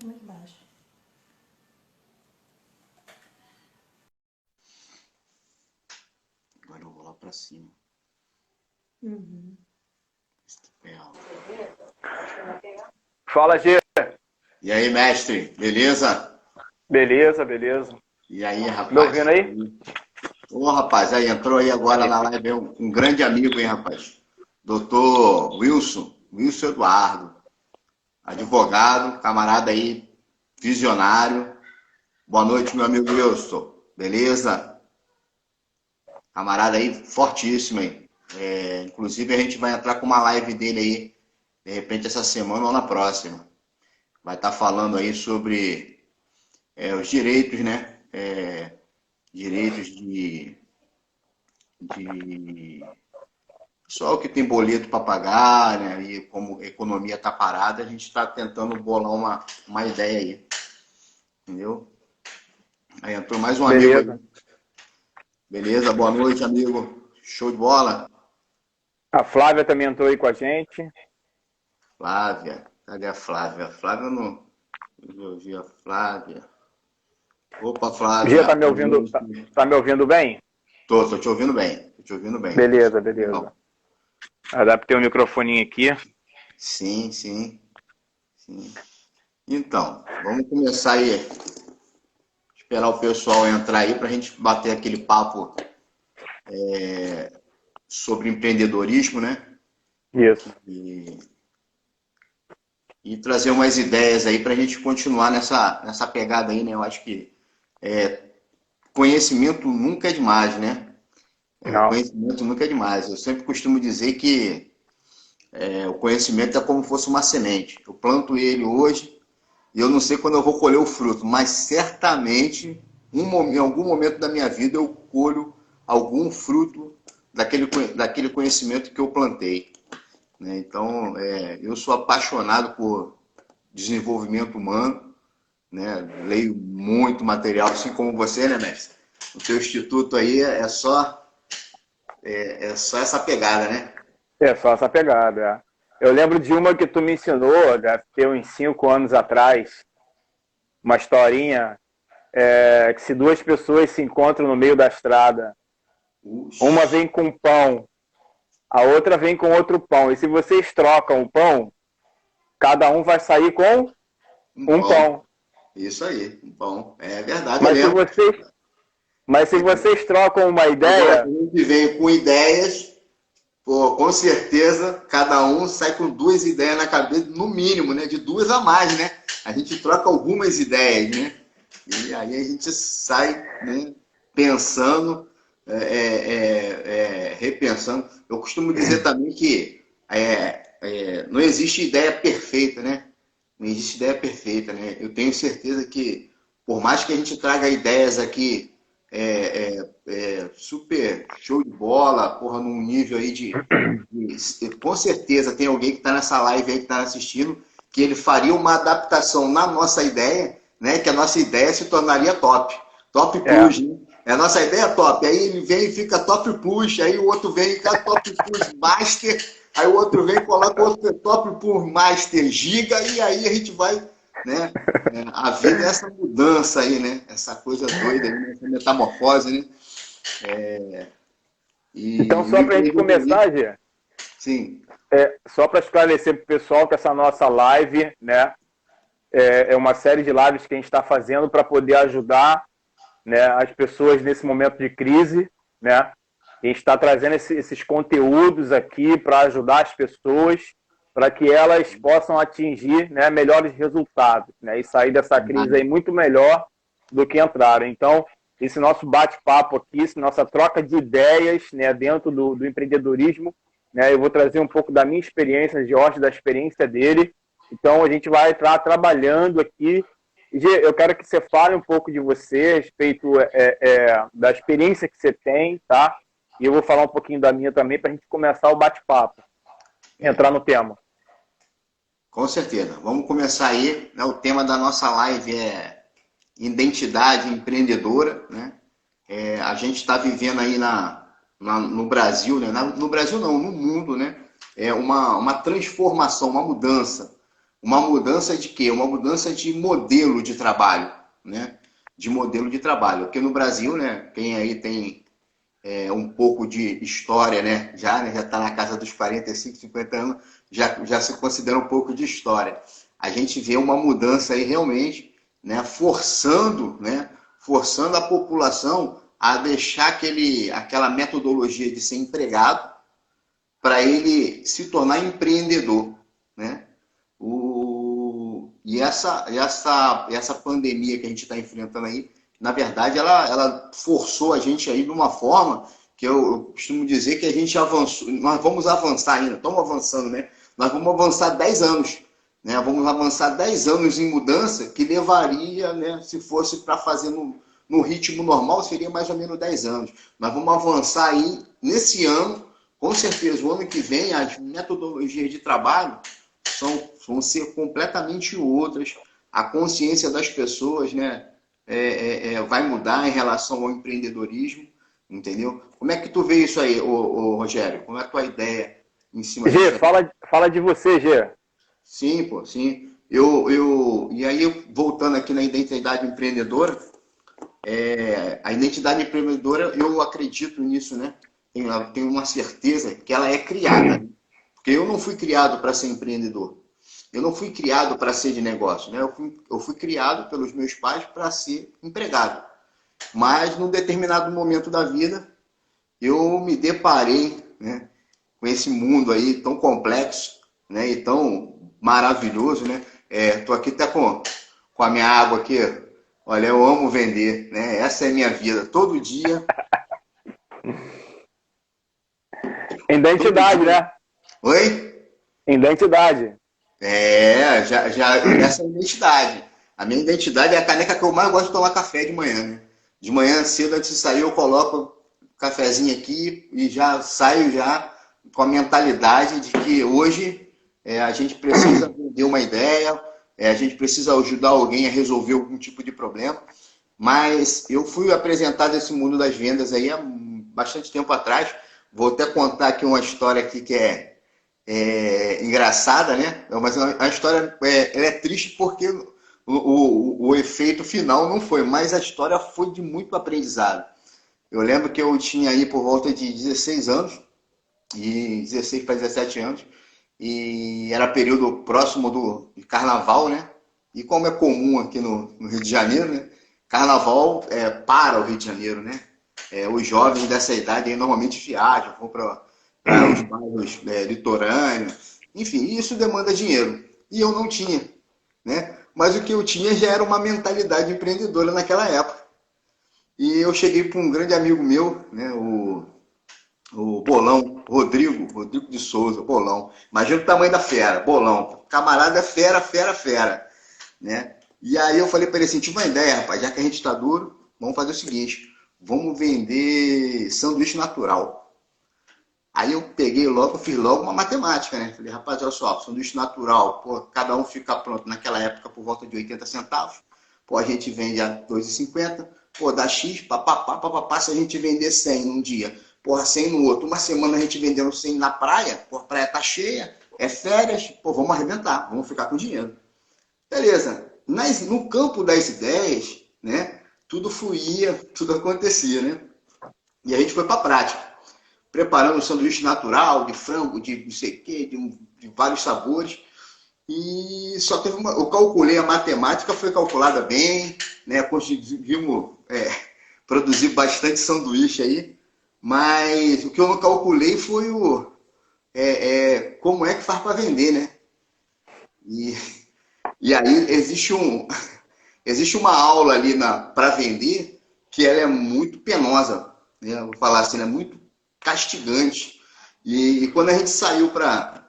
muito baixo. Agora eu vou lá pra cima. Uhum. É alto. Fala, Gê. E aí, mestre, beleza? Beleza, beleza. E aí, rapaz? Me ouvindo aí? Ô, rapaz, aí entrou aí agora na live um grande amigo, hein, rapaz? Doutor Wilson Eduardo, advogado, camarada aí, visionário. Boa noite, meu amigo Wilson, beleza? Camarada aí fortíssimo, hein? Inclusive a gente vai entrar com uma live dele aí, de repente essa semana ou na próxima. Vai estar falando aí sobre os direitos, né? Direitos de pessoal que tem boleto para pagar, né? E como a economia está parada, a gente está tentando bolar uma ideia aí. Entendeu? Aí entrou mais um amigo aí. Beleza? Boa noite, amigo. Show de bola? A Flávia também entrou aí com a gente. Flávia. Cadê a Flávia? A Flávia não. Eu ouvi a Flávia. Opa, Flávia. Gê, tá me ouvindo bem? Tô te ouvindo bem. Tô te ouvindo bem. Beleza, beleza. Adaptei o microfoninho aqui. Sim. Então, vamos começar aí. Esperar o pessoal entrar aí para a gente bater aquele papo sobre empreendedorismo, né? Isso. E trazer umas ideias aí para a gente continuar nessa pegada aí, né? Eu acho que conhecimento nunca é demais, né? Conhecimento nunca é demais. Eu sempre costumo dizer que o conhecimento é como se fosse uma semente. Eu planto ele hoje e eu não sei quando eu vou colher o fruto, mas certamente em algum momento da minha vida eu colho algum fruto daquele conhecimento que eu plantei. Né? Então, eu sou apaixonado por desenvolvimento humano, né? Leio muito material, assim como você, né, mestre? O teu instituto aí é só essa pegada, né? É só essa pegada. Eu lembro de uma que tu me ensinou, deve ter uns 5 anos atrás, uma historinha, que se duas pessoas se encontram no meio da estrada, uma vem com pão, a outra vem com outro pão. E se vocês trocam o pão, cada um vai sair com um pão. Isso aí, um pão. É verdade, mas se vocês trocam uma ideia... Agora, a gente vem com ideias, pô, com certeza, cada um sai com 2 ideias na cabeça, no mínimo, né? De 2 a mais, né? A gente troca algumas ideias, né? E aí a gente sai, né, pensando, repensando. Eu costumo dizer também que não existe ideia perfeita, né? Não existe ideia perfeita, né? Eu tenho certeza que, por mais que a gente traga ideias aqui super show de bola, porra, num nível aí com certeza tem alguém que está nessa live aí, que está assistindo, que ele faria uma adaptação na nossa ideia, né? Que a nossa ideia se tornaria top. Top Plus, né? A nossa ideia é top. Aí ele vem e fica Top Plus, aí o outro vem e fica Top Plus Master, aí o outro vem e coloca outro Top Plus Master Giga, e aí a gente vai, né? A vida é essa mudança aí, né? Essa coisa doida aí, né? Essa metamorfose, né? Então, só para a gente começar, Gê, sim. Só para esclarecer para o pessoal que essa nossa live, né, é uma série de lives que a gente está fazendo para poder ajudar, né, as pessoas nesse momento de crise, né? A gente está trazendo esses conteúdos aqui para ajudar as pessoas, para que elas possam atingir, né, melhores resultados, né, e sair dessa crise aí muito melhor do que entraram. Então, esse nosso bate-papo aqui, essa nossa troca de ideias, né, dentro do empreendedorismo, né, eu vou trazer um pouco da minha experiência, Jorge, da experiência dele. Então, a gente vai estar trabalhando aqui. Gê, eu quero que você fale um pouco de você, a respeito da experiência que você tem, tá? E eu vou falar um pouquinho da minha também, para a gente começar o bate-papo, entrar no tema. Com certeza. Vamos começar aí, né? O tema da nossa live é identidade empreendedora, né? A gente está vivendo aí no Brasil, né? No Brasil não, no mundo, né? Uma transformação, uma mudança. uma mudança de quê? Uma mudança de modelo de trabalho, né? De modelo de trabalho. Porque no Brasil, né, quem aí tem um pouco de história, né? Já está na casa dos 45, 50 anos, já se considera um pouco de história. A gente vê uma mudança aí realmente, né? Forçando a população a deixar aquela metodologia de ser empregado para ele se tornar empreendedor, né? E essa pandemia que a gente está enfrentando aí, na verdade, ela forçou a gente aí de uma forma que eu costumo dizer que a gente avançou, nós vamos avançar ainda, estamos avançando, né? Nós vamos avançar 10 anos, né? Vamos avançar 10 anos em mudança, que levaria, né, se fosse para fazer no ritmo normal, seria mais ou menos 10 anos. Nós vamos avançar aí nesse ano, com certeza, o ano que vem, as metodologias de trabalho vão ser completamente outras. A consciência das pessoas, né, vai mudar em relação ao empreendedorismo, entendeu? Como é que tu vê isso aí, Rogério? Como é a tua ideia em cima disso Gê, aí? fala de você, Gê. Sim, pô, sim. E aí, voltando aqui na identidade empreendedora, a identidade empreendedora, eu acredito nisso, né? Tenho uma certeza que ela é criada, né? Porque eu não fui criado para ser empreendedor. Eu não fui criado para ser de negócio, né? Eu fui criado pelos meus pais para ser empregado. Mas, num determinado momento da vida, eu me deparei, né, com esse mundo aí tão complexo, né, e tão maravilhoso, né? Tô aqui até com a minha água aqui. Olha, eu amo vender, né? Essa é a minha vida. Todo Identidade, dia. né? Oi? Identidade. Essa é a minha identidade. A minha identidade é a caneca que eu mais gosto de tomar café de manhã, né? De manhã cedo, antes de sair, eu coloco o cafezinho aqui e já saio já com a mentalidade de que hoje a gente precisa vender uma ideia, a gente precisa ajudar alguém a resolver algum tipo de problema. Mas eu fui apresentado esse mundo das vendas aí há bastante tempo atrás. Vou até contar aqui uma história aqui que é engraçada, né? Mas a história ela é triste porque o efeito final não foi, mas a história foi de muito aprendizado. Eu lembro que eu tinha aí por volta de 16 anos, e 16 para 17 anos, e era período próximo de carnaval, né? E como é comum aqui no Rio de Janeiro, né? Carnaval para o Rio de Janeiro, né? Os jovens dessa idade aí normalmente viajam, vão para os bairros litorâneos, enfim, isso demanda dinheiro. E eu não tinha, né? Mas o que eu tinha já era uma mentalidade empreendedora naquela época. E eu cheguei para um grande amigo meu, né? O Bolão, Rodrigo de Souza, Bolão. Imagina o tamanho da fera, Bolão. Camarada fera, fera, fera, né? E aí eu falei para ele assim, tive uma ideia, rapaz, já que a gente está duro, vamos fazer o seguinte, vamos vender sanduíche natural. Aí eu peguei logo, fiz logo uma matemática, né? Falei, rapaz, olha só, sanduíche natural, pô, cada um fica pronto naquela época por volta de 80 centavos. Pô, a gente vende a 2,50, pô, dá X, papapá, papapá, se a gente vender 100 num dia, porra, 100 no outro. Uma semana a gente vendendo 100 na praia, pô, a praia tá cheia, é férias, pô, vamos arrebentar, vamos ficar com dinheiro. Beleza. No campo das ideias, né, tudo fluía, tudo acontecia, né? E a gente foi para a prática, preparando um sanduíche natural, de frango, de não sei o quê, de vários sabores. E só teve eu calculei, a matemática foi calculada bem, né? Conseguimos produzir bastante sanduíche aí, mas o que eu não calculei foi como é que faz para vender, né? E aí existe uma aula ali para vender que ela é muito penosa, né? Vou falar assim, ela é muito castigante. E quando a gente saiu para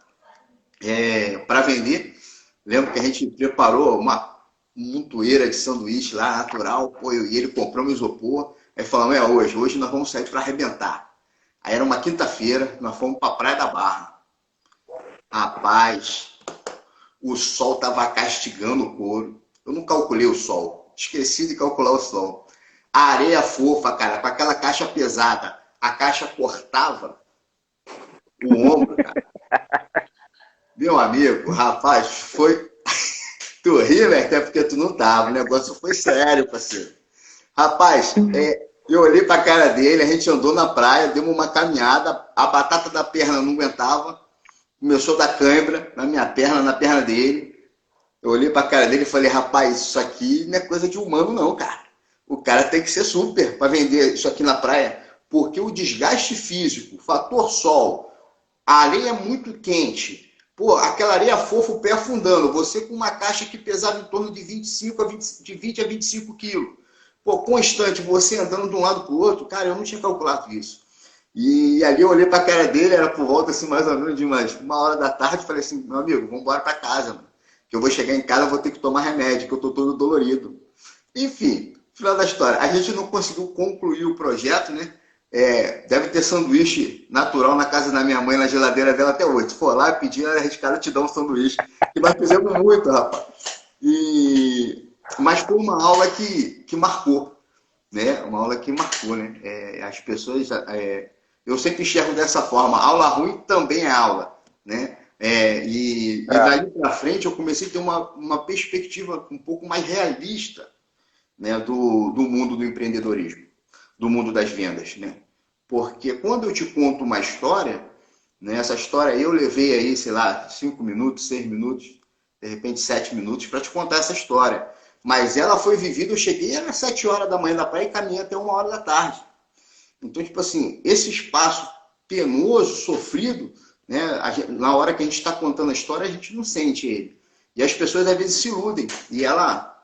vender, lembro que a gente preparou uma montoeira de sanduíche lá, natural, pô, e ele comprou um isopor, aí falamos, hoje nós vamos sair para arrebentar. Aí era uma quinta-feira, nós fomos para a Praia da Barra. Rapaz, o sol estava castigando o couro. Eu não calculei o sol, esqueci de calcular o sol. A areia fofa, cara, com aquela caixa pesada, a caixa cortava o ombro, cara. Meu amigo, rapaz, foi Tu ri, velho, até porque tu não tava. O negócio foi sério, parceiro. Rapaz, eu olhei pra cara dele, a gente andou na praia, demos uma caminhada, a batata da perna não aguentava, começou a dar cãibra na minha perna, na perna dele. Eu olhei pra cara dele e falei, rapaz, isso aqui não é coisa de humano não, cara. O cara tem que ser super para vender isso aqui na praia, porque o desgaste físico, o fator sol, a areia é muito quente, pô, aquela areia fofa, o pé afundando, você com uma caixa que pesava em torno de 25 a 20, de 20 a 25 quilos, pô, constante, você andando de um lado para o outro, cara, eu não tinha calculado isso. E ali eu olhei para a cara dele, era por volta assim, mais ou menos de uma hora da tarde, falei assim, meu amigo, vamos embora para casa, mano. Que eu vou chegar em casa, vou ter que tomar remédio, que eu tô todo dolorido. Enfim, final da história. A gente não conseguiu concluir o projeto, né? Deve ter sanduíche natural na casa da minha mãe, na geladeira dela até hoje. Se for lá e pedir, ela é arriscada te dar um sanduíche. E nós fizemos muito, rapaz. Mas foi uma aula que marcou, né? Uma aula que marcou, né? As pessoas... eu sempre enxergo dessa forma. Aula ruim também é aula, né? E daí para frente eu comecei a ter uma perspectiva um pouco mais realista, né, do mundo do empreendedorismo, do mundo das vendas, né? Porque quando eu te conto uma história, né, essa história eu levei aí, sei lá, 5 minutos, 6 minutos, de repente 7 minutos para te contar essa história. Mas ela foi vivida, eu cheguei às 7 horas da manhã da praia e caminhei até 1 hora da tarde. Então, tipo assim, esse espaço penoso, sofrido, né, na hora que a gente está contando a história, a gente não sente ele. E as pessoas às vezes se iludem. E ela,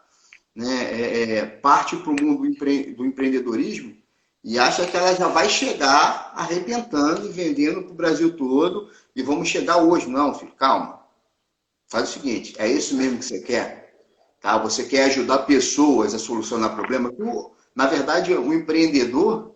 né, parte para o mundo do empreendedorismo e acha que ela já vai chegar arrebentando e vendendo para o Brasil todo e vamos chegar hoje. Não, filho, calma. Faz o seguinte, é isso mesmo que você quer? Tá? Você quer ajudar pessoas a solucionar problemas? Na verdade, o empreendedor,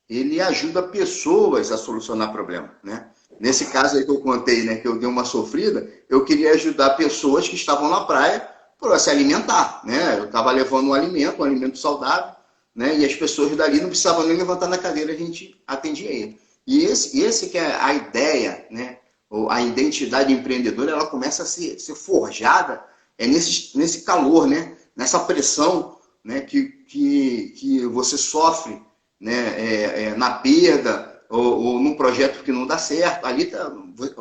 ele ajuda pessoas a solucionar problemas, né? Nesse caso aí que eu contei, né, que eu dei uma sofrida, eu queria ajudar pessoas que estavam na praia para se alimentar, né? Eu estava levando um alimento saudável, né? E as pessoas dali não precisavam nem levantar na cadeira, a gente atendia ele. E esse que é a ideia, né? A identidade empreendedora, ela começa a ser forjada nesse calor, né? Nessa pressão, né? Que você sofre, né? Na perda ou num projeto que não dá certo. Ali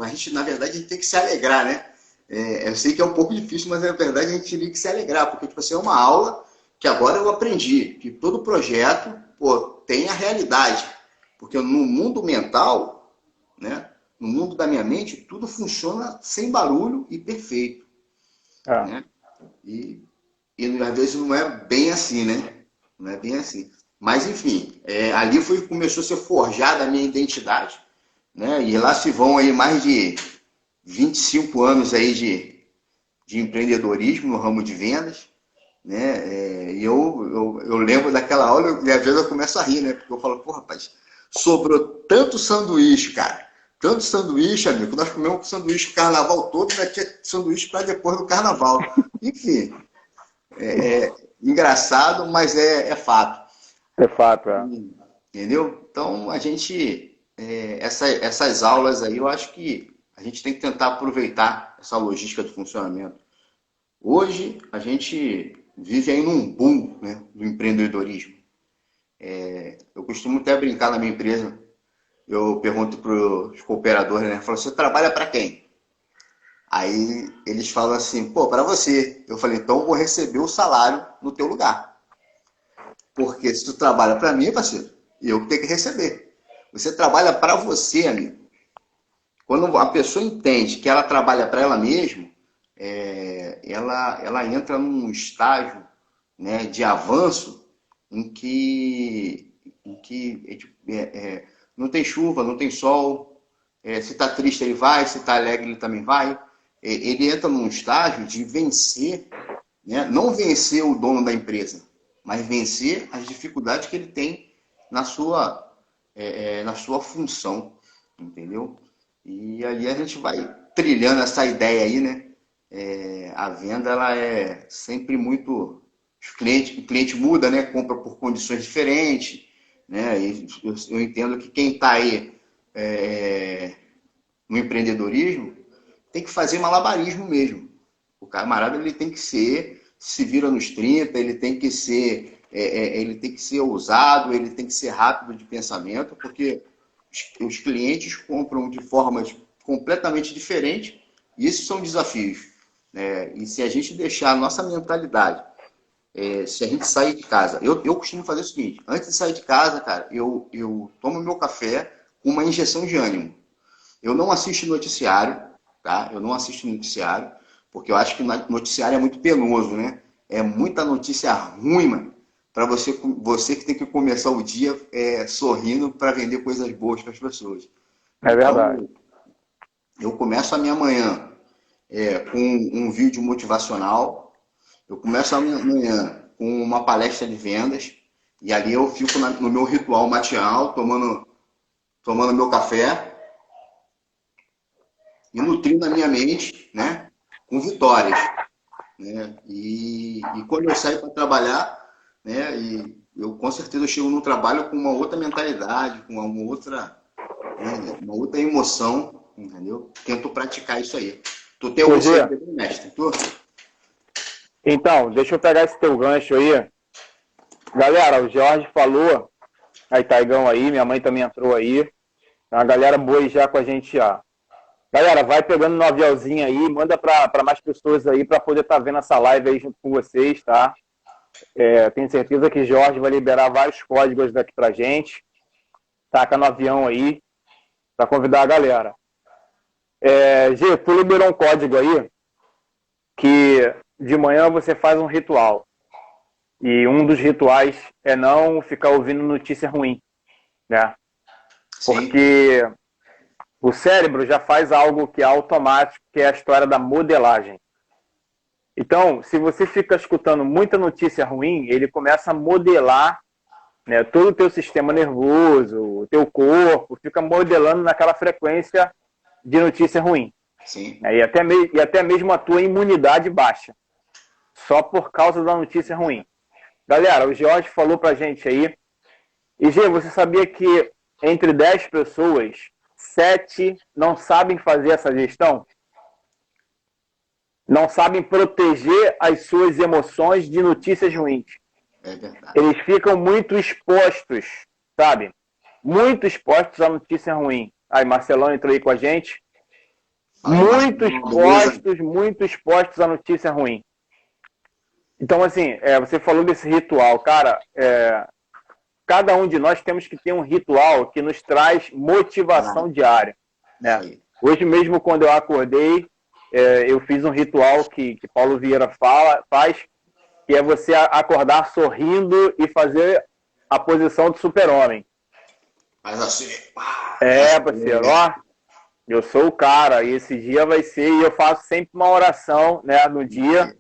a gente, na verdade, a gente tem que se alegrar, né? Eu sei que é um pouco difícil, mas na verdade a gente tem que se alegrar, porque tipo assim, é uma aula que agora eu aprendi que todo projeto, pô, tem a realidade. Porque no mundo mental, né? No mundo da minha mente, tudo funciona sem barulho e perfeito. Né? E às vezes não é bem assim, né? Não é bem assim. Mas, enfim, ali começou a ser forjada a minha identidade. Né? E lá se vão aí mais de 25 anos aí de empreendedorismo no ramo de vendas. Né? E eu lembro daquela aula e às vezes eu começo a rir, né? Porque eu falo, pô, rapaz, sobrou tanto sanduíche, cara. Tanto sanduíche, amigo. Nós comemos sanduíche o carnaval todo, né? Tinha sanduíche para depois do carnaval. Enfim, engraçado, mas é fato. É fato, Entendeu? Então, a gente, essas aulas aí, eu acho que a gente tem que tentar aproveitar essa logística de funcionamento. Hoje, a gente vive aí num boom, né, do empreendedorismo. Eu costumo até brincar na minha empresa, eu pergunto para os cooperadores, né, falo, você trabalha para quem? Aí eles falam assim, pô, para você. Eu falei, então eu vou receber o salário no teu lugar. Porque se tu trabalha para mim, parceiro, eu tenho que receber. Você trabalha para você, amigo. Quando a pessoa entende que ela trabalha para ela mesma, ela entra num estágio, né, de avanço em que não tem chuva, não tem sol. Se está triste, ele vai. Se está alegre, ele também vai. Ele entra num estágio de vencer, né? Não vencer o dono da empresa, mas vencer as dificuldades que ele tem na sua função, entendeu? E ali a gente vai trilhando essa ideia aí, né? A venda, ela é sempre muito... o cliente muda, né? Compra por condições diferentes, né? E eu entendo que quem está aí no empreendedorismo tem que fazer malabarismo mesmo. O camarada ele tem que ser, se vira nos 30, ele tem que ser, ousado, ele tem que ser rápido de pensamento, porque os clientes compram de formas completamente diferentes e esses são desafios. E se a gente deixar a nossa mentalidade, se a gente sair de casa, eu costumo fazer o seguinte, antes de sair de casa, cara, eu tomo meu café com uma injeção de ânimo. Eu não assisto noticiário, tá? Eu não assisto noticiário, porque eu acho que noticiário é muito penoso, né? É muita notícia ruim, mano, para você que tem que começar o dia sorrindo para vender coisas boas para as pessoas. É verdade. Então, eu começo a minha manhã com um vídeo motivacional, eu começo a minha manhã com uma palestra de vendas, e ali eu fico no meu ritual matinal, tomando meu café, e nutrindo a minha mente, né, com vitórias, né? E quando eu saio para trabalhar, né, e eu com certeza eu chego no trabalho com uma outra mentalidade, com uma outra emoção, entendeu? Tento praticar isso aí. Tu tem algum segredo, mestre? Então, deixa eu pegar esse teu gancho aí. Galera, o Jorge falou, aí Taigão aí, minha mãe também entrou aí. A galera boa aí já com a gente já. Galera, vai pegando no aviãozinho aí, manda para mais pessoas aí para poder estar vendo essa live aí junto com vocês, tá? Tenho certeza que Jorge vai liberar vários códigos daqui pra gente. Taca no avião aí para convidar a galera. Gê, tu liberou um código aí que de manhã você faz um ritual. E um dos rituais é não ficar ouvindo notícia ruim, né? Sim. Porque o cérebro já faz algo que é automático, que é a história da modelagem. Então, se você fica escutando muita notícia ruim, ele começa a modelar, né, todo o teu sistema nervoso, o teu corpo, fica modelando naquela frequência de notícia ruim. Sim. E até mesmo a tua imunidade baixa, só por causa da notícia ruim. Galera, o Jorge falou pra gente aí, e Gê, você sabia que entre 10 pessoas, 7 não sabem fazer essa gestão? Não sabem proteger as suas emoções de notícias ruins. É verdade. Eles ficam muito expostos, sabe? Muito expostos à notícia ruim. Aí, Marcelão entrou aí com a gente. Muito expostos à notícia ruim. Então, assim, você falou desse ritual. Cara, cada um de nós temos que ter um ritual que nos traz motivação diária. Né? Hoje mesmo, quando eu acordei, eu fiz um ritual que Paulo Vieira faz, que é você acordar sorrindo e fazer a posição do super-homem. Mas assim... Parceiro, ó, eu sou o cara, e esse dia vai ser, e eu faço sempre uma oração, né, no dia,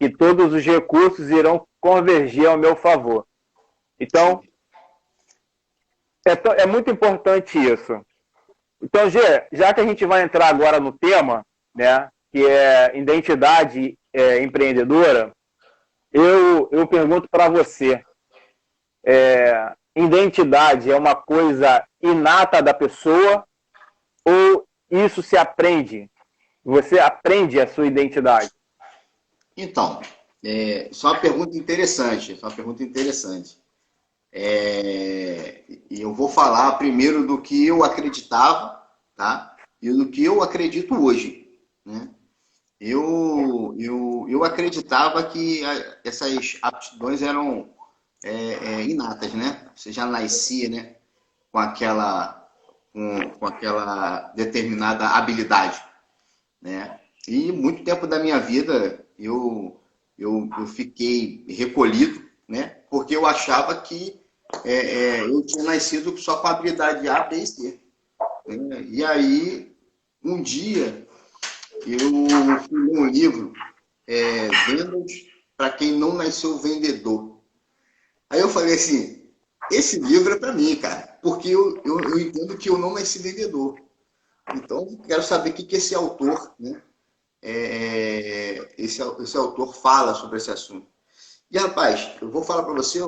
que todos os recursos irão convergir ao meu favor. Então, é muito importante isso. Então, Gê, já que a gente vai entrar agora no tema, né, que é identidade empreendedora, eu pergunto para você, identidade é uma coisa inata da pessoa ou isso se aprende? Você aprende a sua identidade? Então, só uma pergunta interessante. E eu vou falar primeiro do que eu acreditava, tá? E do que eu acredito hoje, né? Eu acreditava que essas aptidões eram inatas, né? Você já nascia, né? Com aquela determinada habilidade, né? E muito tempo da minha vida eu fiquei recolhido, né? Porque eu achava que eu tinha nascido só com a habilidade A, B e C. Né? E aí, um dia, eu fui ler um livro, Vendas para quem não nasceu vendedor. Aí eu falei assim, esse livro é para mim, cara, porque eu entendo que eu não nasci vendedor. Então, quero saber o que esse autor, né? Esse autor fala sobre esse assunto. E, rapaz, eu vou falar para você,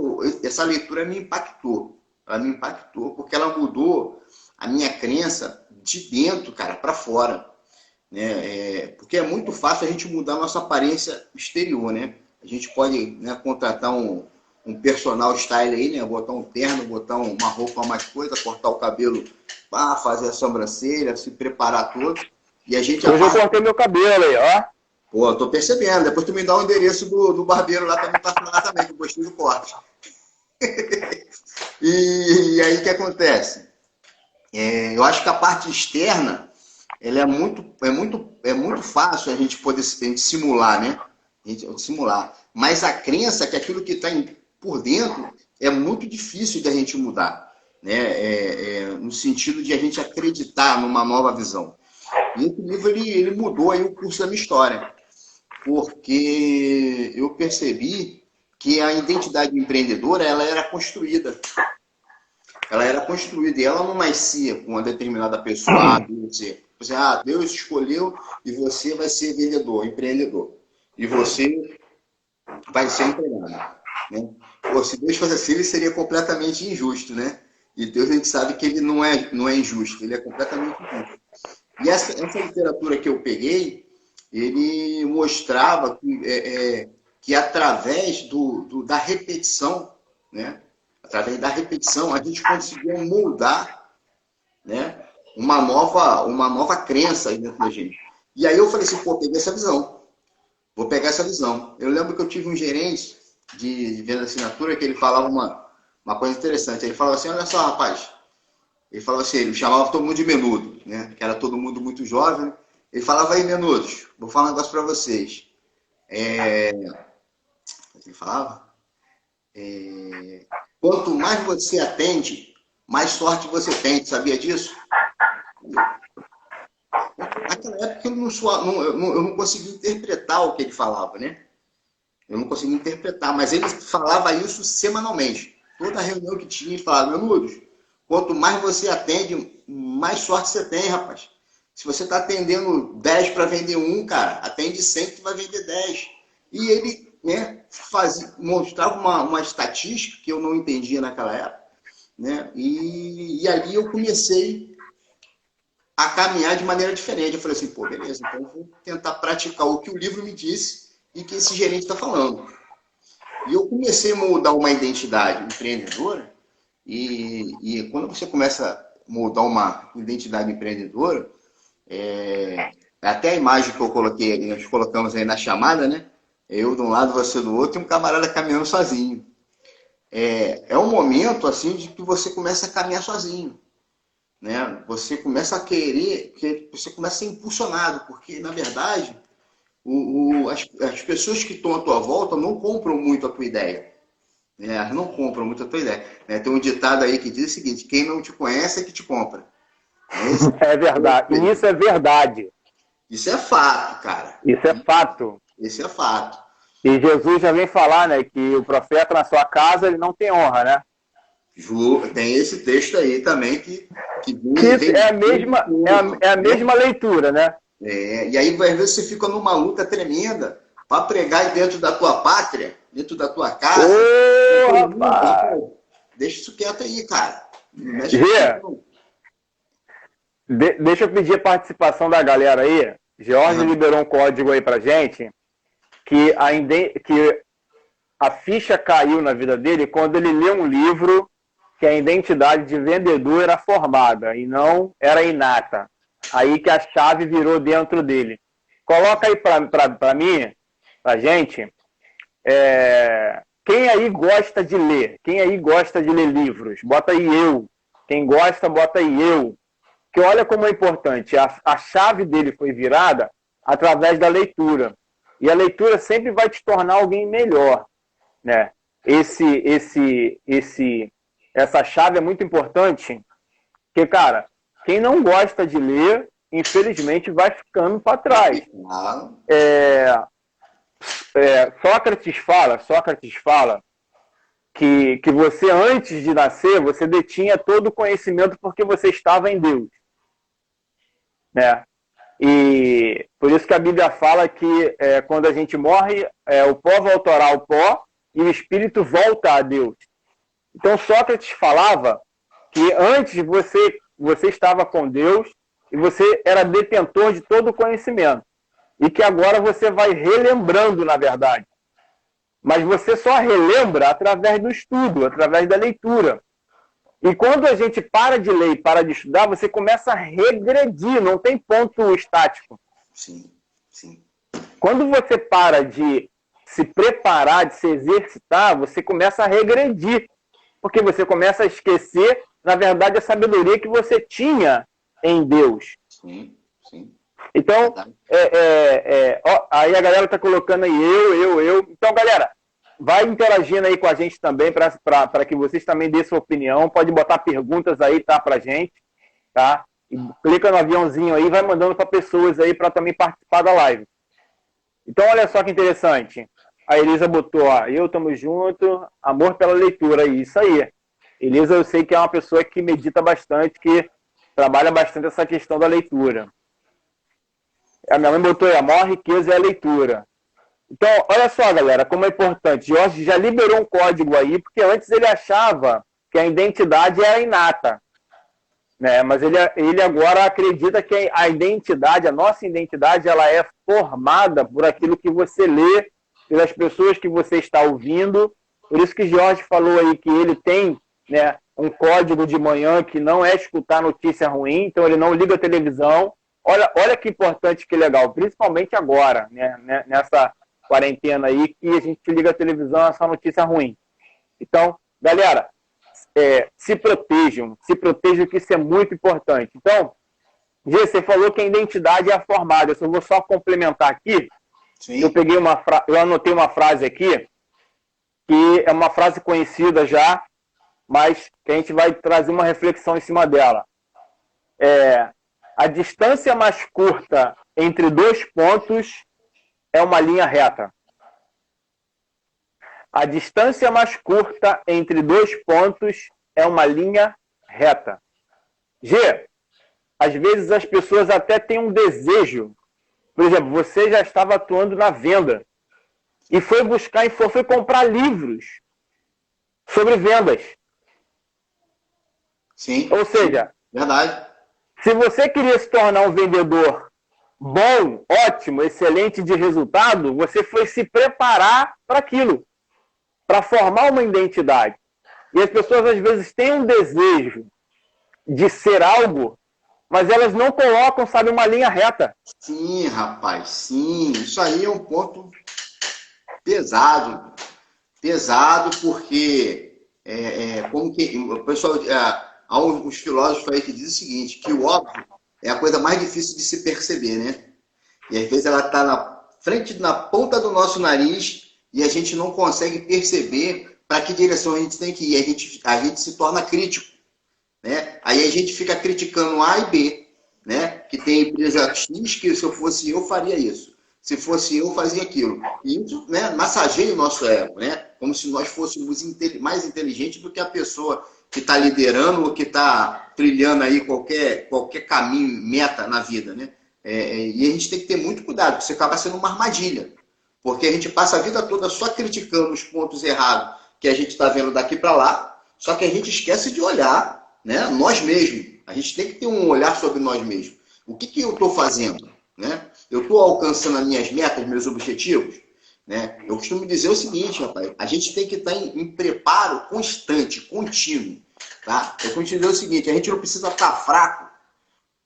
essa leitura me impactou. Ela me impactou porque ela mudou a minha crença de dentro, cara, para fora. né? Porque é muito fácil a gente mudar a nossa aparência exterior, né? A gente pode, né, contratar um personal style aí, né? Botar um terno, botar uma roupa mais coisa, cortar o cabelo, fazer a sobrancelha, se preparar todo. E a gente Hoje eu cortei meu cabelo aí, ó. Pô, tô percebendo. Depois tu me dá o endereço do barbeiro lá pra me passar lá também, que eu gostei do corte. E aí o que acontece? Eu acho que a parte externa, ela é muito fácil a gente poder simular, né? Simular. Mas a crença que aquilo que está por dentro é muito difícil de a gente mudar, né? No sentido de a gente acreditar numa nova visão. E esse livro ele mudou aí o curso da minha história, porque eu percebi que a identidade empreendedora ela era construída. Ela era construída e ela não nascia com uma determinada pessoa. Deus escolheu e você vai ser vendedor, empreendedor. E você vai ser empregado. Né? Pô, se Deus fosse assim, ele seria completamente injusto, né? E Deus, a gente sabe que ele não é injusto, ele é completamente injusto. E essa literatura que eu peguei, ele mostrava que através da repetição, né? Através da repetição, a gente conseguia moldar, né? uma nova crença aí dentro da gente. E aí eu falei assim, pô, peguei essa visão. Vou pegar essa visão. Eu lembro que eu tive um gerente de venda de assinatura que ele falava uma coisa interessante. Ele falava assim, olha só, rapaz. Ele falava assim, ele chamava todo mundo de menudo, né? Que era todo mundo muito jovem. Ele falava, aí, menudos, vou falar um negócio para vocês. Ele falava? Quanto mais você atende, mais sorte você tem. Sabia disso? Naquela época eu não conseguia interpretar o que ele falava, né? Eu não conseguia interpretar, mas ele falava isso semanalmente. Toda reunião que tinha, ele falava, menudos, quanto mais você atende, mais sorte você tem, rapaz. Se você está atendendo 10 para vender 1, cara, atende 100 que tu vai vender 10. E ele, né, mostrava uma estatística que eu não entendia naquela época, né? E ali eu comecei a caminhar de maneira diferente. Eu falei assim, pô, beleza, então eu vou tentar praticar o que o livro me disse e que esse gerente está falando. E eu comecei a moldar uma identidade empreendedora e quando você começa a moldar uma identidade empreendedora, até a imagem que eu coloquei, nós colocamos aí na chamada, né? Eu de um lado, você do outro, e um camarada caminhando sozinho. É um momento assim de que você começa a caminhar sozinho, né? Você começa a querer, você começa a ser impulsionado, porque na verdade as pessoas que estão à tua volta não compram muito a tua ideia, né? Elas não compram muito a tua ideia, né? Tem um ditado aí que diz o seguinte: quem não te conhece é que te compra. É verdade. E isso é verdade. Isso é fato, cara. Isso é fato. Isso é fato. E Jesus já vem falar, né, que o profeta na sua casa ele não tem honra, né? Tem esse texto aí também que é a mesma leitura, né? E aí, às vezes, você fica numa luta tremenda para pregar dentro da tua pátria, dentro da tua casa. Ô, rapaz! Deixa isso quieto aí, cara. Deixa eu pedir a participação da galera aí. Jorge liberou um código aí pra gente que a ficha caiu na vida dele quando ele leu um livro que a identidade de vendedor era formada e não era inata. Aí que a chave virou dentro dele. Coloca aí pra mim, pra gente, quem aí gosta de ler? Quem aí gosta de ler livros? Bota aí eu. Quem gosta, bota aí eu. Que olha como é importante. A chave dele foi virada através da leitura. E a leitura sempre vai te tornar alguém melhor, né? Essa chave é muito importante, porque, cara, quem não gosta de ler, infelizmente, vai ficando para trás. Sócrates fala que você, antes de nascer, você detinha todo o conhecimento porque você estava em Deus, né? E por isso que a Bíblia fala que quando a gente morre, o pó voltará ao pó e o espírito volta a Deus. Então Sócrates falava que antes você estava com Deus e você era detentor de todo o conhecimento. E que agora você vai relembrando, na verdade. Mas você só relembra através do estudo, através da leitura. E quando a gente para de ler e para de estudar, você começa a regredir, não tem ponto estático. Sim, sim. Quando você para de se preparar, de se exercitar, você começa a regredir. Porque você começa a esquecer, na verdade, a sabedoria que você tinha em Deus. Sim, sim. Então, aí a galera está colocando aí eu. Então, galera, vai interagindo aí com a gente também para que vocês também dêem sua opinião. Pode botar perguntas aí, tá, pra gente, tá? E clica no aviãozinho aí e vai mandando para pessoas aí para também participar da live. Então, olha só que interessante. A Elisa botou, ó, eu tamo junto, amor pela leitura. Isso aí. Elisa, eu sei que é uma pessoa que medita bastante, que trabalha bastante essa questão da leitura. A minha mãe botou aí, a maior riqueza é a leitura. Então, olha só, galera, como é importante. Jorge já liberou um código aí, porque antes ele achava que a identidade era inata. Né? Mas ele agora acredita que a identidade, a nossa identidade, ela é formada por aquilo que você lê, pelas pessoas que você está ouvindo. Por isso que Jorge falou aí que ele tem, né, um código de manhã que não é escutar notícia ruim, então ele não liga a televisão. Olha que importante, que legal, principalmente agora, né, nessa quarentena aí, que a gente liga a televisão, é só notícia ruim. Então, galera, se protejam, que isso é muito importante. Então, Gê, você falou que a identidade é formada, eu vou só complementar aqui. Sim. Eu anotei uma frase aqui, que é uma frase conhecida já, mas que a gente vai trazer uma reflexão em cima dela. A distância mais curta entre dois pontos é uma linha reta. A distância mais curta entre dois pontos é uma linha reta. G, às vezes as pessoas até têm um desejo. Por exemplo, você já estava atuando na venda e foi buscar e foi comprar livros sobre vendas. Sim. Ou seja, verdade. Se você queria se tornar um vendedor bom, ótimo, excelente de resultado, você foi se preparar para aquilo, para formar uma identidade. E as pessoas às vezes têm um desejo de ser algo, mas elas não colocam, sabe, uma linha reta. Sim, rapaz, sim. Isso aí é um ponto pesado. Pesado porque, como que o pessoal... há uns filósofos aí que dizem o seguinte, que o óbvio é a coisa mais difícil de se perceber, né? E às vezes ela está na frente, na ponta do nosso nariz e a gente não consegue perceber para que direção a gente tem que ir. A gente se torna crítico, né? Aí a gente fica criticando A e B, né? Que tem empresa X que se eu fosse eu faria isso. Se fosse eu, fazia aquilo. E isso, né, massageia o nosso ego, né? Como se nós fôssemos mais inteligentes do que a pessoa que está liderando ou que está trilhando aí qualquer caminho, meta na vida, né? E a gente tem que ter muito cuidado, porque você acaba sendo uma armadilha. Porque a gente passa a vida toda só criticando os pontos errados que a gente está vendo daqui para lá, só que a gente esquece de olhar, né, nós mesmos. A gente tem que ter um olhar sobre nós mesmos. O que eu estou fazendo? Né? Eu estou alcançando as minhas metas, meus objetivos? Né? Eu costumo dizer o seguinte, rapaz, a gente tem que estar em preparo constante, contínuo. Tá? Eu costumo dizer o seguinte, a gente não precisa estar fraco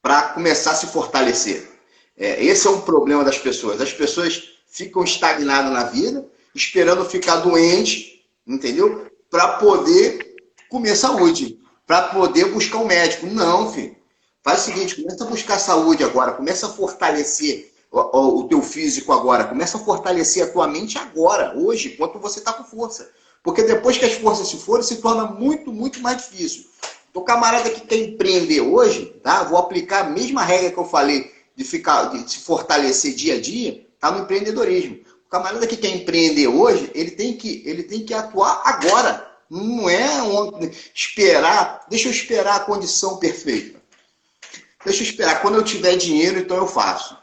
para começar a se fortalecer. Esse é um problema das pessoas. As pessoas ficam estagnadas na vida, esperando ficar doente, entendeu? Para poder comer saúde, para poder buscar um médico. Não, filho. Faz o seguinte, começa a buscar saúde agora, começa a fortalecer o teu físico agora, começa a fortalecer a tua mente agora, hoje, enquanto você está com força. Porque depois que as forças se forem, se torna muito, muito mais difícil. Então, o camarada que quer empreender hoje, tá? Vou aplicar a mesma regra que eu falei de se fortalecer dia a dia, tá no empreendedorismo. O camarada que quer empreender hoje, ele tem que atuar agora. Não é esperar, deixa eu esperar a condição perfeita. Deixa eu esperar, quando eu tiver dinheiro, então eu faço.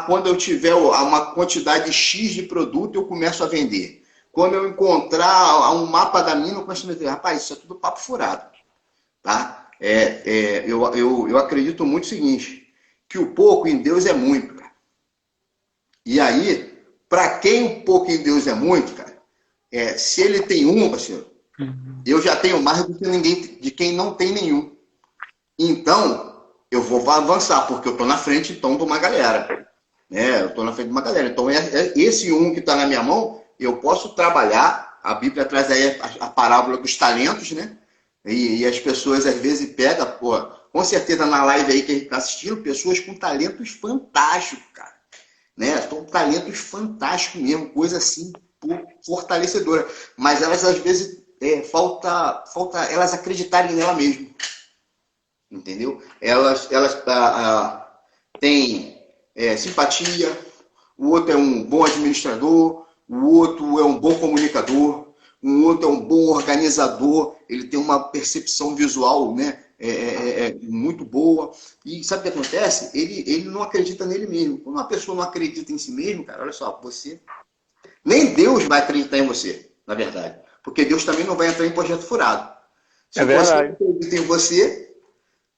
Quando eu tiver uma quantidade X de produto, eu começo a vender. Quando eu encontrar um mapa da mina, eu começo a vender. Rapaz, isso é tudo papo furado. Tá? eu acredito muito o seguinte, que o pouco em Deus é muito, cara. E aí, para quem o pouco em Deus é muito, cara, se ele tem um, parceiro, eu já tenho mais do que ninguém, de quem não tem nenhum. Então, eu vou avançar, porque eu estou na frente, então, de uma galera. Eu estou na frente de uma galera. Então, esse um que está na minha mão, eu posso trabalhar. A Bíblia traz aí a parábola dos talentos, né? E as pessoas, às vezes, pegam, pô, com certeza na live aí que a gente está assistindo, pessoas com talentos fantásticos, cara. Né? São talentos fantásticos mesmo, coisa assim, fortalecedora. Mas elas, às vezes, falta elas acreditarem nela mesmo. Entendeu? Elas têm simpatia, o outro é um bom administrador, o outro é um bom comunicador, um outro é um bom organizador, ele tem uma percepção visual, né, muito boa. E sabe o que acontece? Ele não acredita nele mesmo. Quando uma pessoa não acredita em si mesmo, cara, olha só, nem Deus vai acreditar em você, na verdade. Porque Deus também não vai entrar em projeto furado. Se você não acredita em você,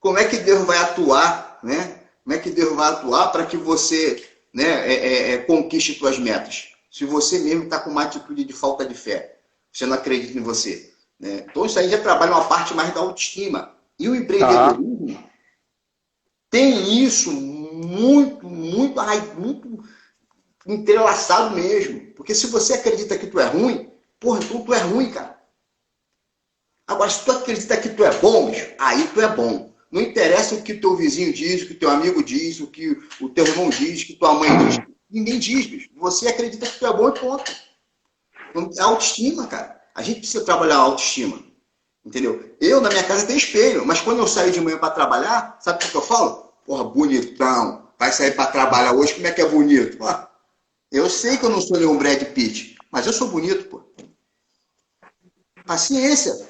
como é que Deus vai atuar, né? Como é que Deus vai atuar para que você, né, conquiste suas metas? Se você mesmo está com uma atitude de falta de fé, você não acredita em você. Né? Então isso aí já trabalha uma parte mais da autoestima. E o empreendedorismo tem isso muito entrelaçado mesmo. Porque se você acredita que tu é ruim, porra, então tu é ruim, cara. Agora, se tu acredita que tu é bom, bicho, aí tu é bom. Não interessa o que teu vizinho diz, o que teu amigo diz, o que o teu irmão diz, o que tua mãe diz. Ninguém diz, bicho. Você acredita que tu é bom e ponto. É autoestima, cara. A gente precisa trabalhar a autoestima. Entendeu? Eu, na minha casa, tenho espelho. Mas quando eu saio de manhã para trabalhar, sabe o que eu falo? Porra, bonitão. Vai sair para trabalhar hoje, como é que é bonito? Pô, eu sei que eu não sou nenhum Brad Pitt, mas eu sou bonito, pô. Paciência.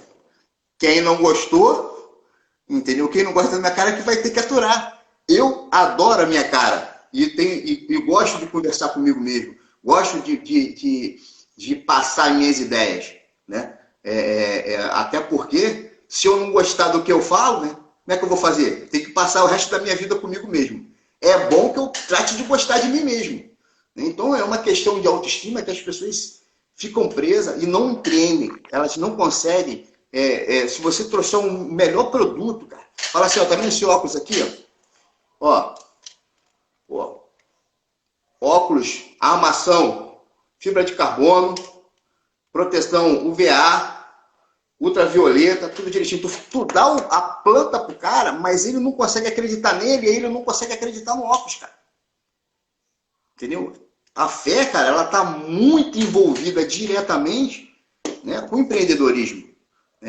Quem não gostou, entendeu? Quem não gosta da minha cara é que vai ter que aturar. Eu adoro a minha cara. E gosto de conversar comigo mesmo. Gosto de passar minhas ideias. Né? Até porque, se eu não gostar do que eu falo, né? Como é que eu vou fazer? Tem que passar o resto da minha vida comigo mesmo. É bom que eu trate de gostar de mim mesmo. Então, é uma questão de autoestima que as pessoas ficam presas e não empreendem. Elas não conseguem. Se você trouxer um melhor produto, cara, fala assim, ó, tá vendo esse óculos aqui, ó? Ó, óculos, armação, fibra de carbono, proteção UVA, ultravioleta, tudo direitinho. Tu dá a planta pro cara, mas ele não consegue acreditar nele, e ele não consegue acreditar no óculos, cara. Entendeu? A fé, cara, ela tá muito envolvida diretamente, né, com o empreendedorismo.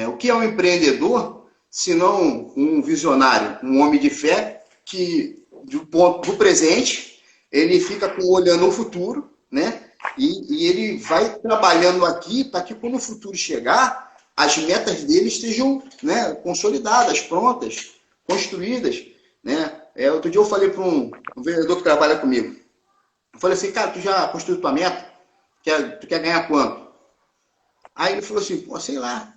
O que é um empreendedor, se não um visionário, um homem de fé, que do presente, ele fica olhando o futuro, né? E ele vai trabalhando aqui para que quando o futuro chegar, as metas dele estejam, né, consolidadas, prontas, construídas. Né? Outro dia eu falei para um vendedor que trabalha comigo. Eu falei assim, cara, tu já construiu tua meta? Tu quer ganhar quanto? Aí ele falou assim, pô, sei lá.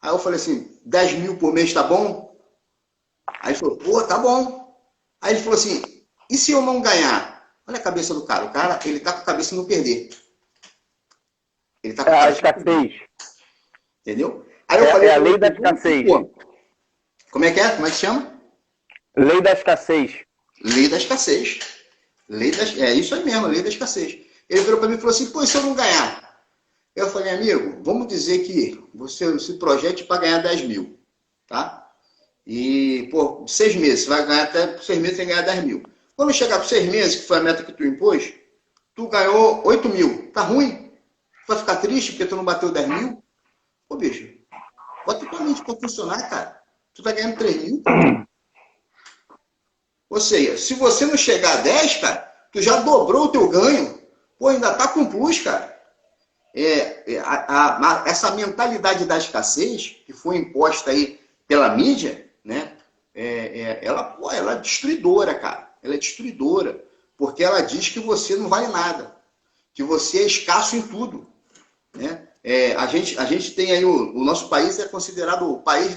Aí eu falei assim, 10 mil por mês tá bom? Aí ele falou, pô, tá bom. Aí ele falou assim, e se eu não ganhar? Olha a cabeça do cara. O cara, ele tá com a cabeça em não perder. Ele tá com a escassez. Entendeu? Aí eu falei, a lei da escassez. Como é que é? Como é que chama? Lei da escassez. Lei da escassez. É isso aí mesmo, lei da escassez. Ele virou para mim e falou assim, pô, e se eu não ganhar? Eu falei, amigo, vamos dizer que você se projete para ganhar 10 mil, tá? E, pô, 6 meses, você vai ganhar até 6 meses, você vai ganhar 10 mil. Quando chegar para 6 meses, que foi a meta que tu impôs, tu ganhou 8 mil. Tá ruim? Tu vai ficar triste porque tu não bateu 10 mil? Pô, bicho, bota tua mente para funcionar, cara. Tu tá ganhando 3 mil. Ou seja, se você não chegar a 10, cara, tu já dobrou o teu ganho. Pô, ainda tá com plus, cara. Essa mentalidade da escassez, que foi imposta aí pela mídia, né? Ela é destruidora, cara. Ela é destruidora. Porque ela diz que você não vale nada. Que você é escasso em tudo. Né? A gente tem aí, o nosso país é considerado o país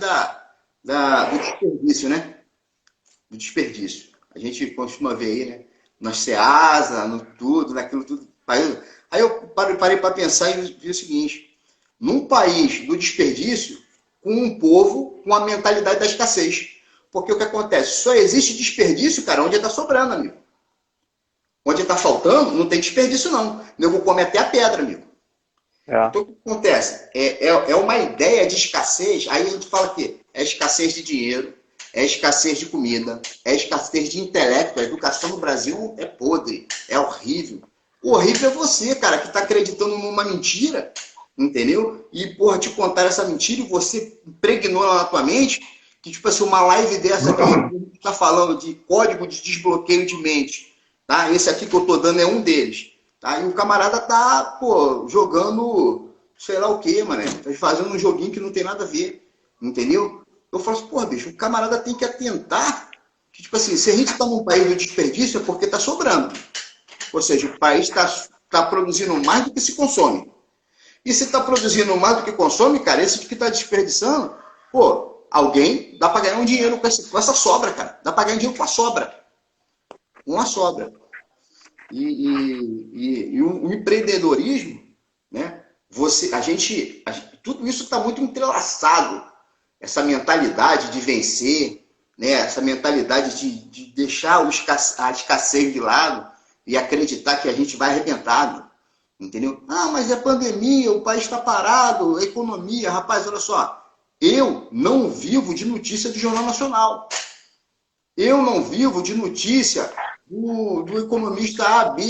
do desperdício, né? Do desperdício. A gente costuma ver aí, né? Na Ceasa, no tudo, naquilo tudo. Aí eu parei para pensar e vi o seguinte: num país do desperdício, com um povo com a mentalidade da escassez. Porque o que acontece? Só existe desperdício, cara, onde está sobrando, amigo. Onde está faltando, não tem desperdício, não. O nego come até a pedra, amigo. É. Então, o que acontece? É uma ideia de escassez. Aí a gente fala que é escassez de dinheiro, é escassez de comida, é escassez de intelecto. A educação no Brasil é podre, é horrível. O horrível é você, cara, que está acreditando numa mentira, entendeu? E, porra, te contar essa mentira e você impregnou na tua mente que, tipo assim, uma live dessa aqui, a gente está falando de código de desbloqueio de mente, tá? Esse aqui que eu tô dando é um deles. Tá? E o camarada tá, pô, jogando sei lá o que, mano. Tá fazendo um joguinho que não tem nada a ver. Entendeu? Eu falo assim, pô, bicho, o camarada tem que atentar que, tipo assim, se a gente tá num país do desperdício é porque tá sobrando. Ou seja, o país tá produzindo mais do que se consome. E se tá produzindo mais do que consome, cara, esse que tá desperdiçando, pô, alguém dá pra ganhar um dinheiro com essa sobra, cara. Dá pra ganhar dinheiro com a sobra. Uma sobra. E o empreendedorismo, né? Tudo isso está muito entrelaçado. Essa mentalidade de vencer, né? Essa mentalidade de deixar a escassez de lado e acreditar que a gente vai arrebentado, entendeu? Ah, mas é pandemia, o país está parado, economia, rapaz, olha só. Eu não vivo de notícia de Jornal Nacional. Eu não vivo de notícia do economista A, B,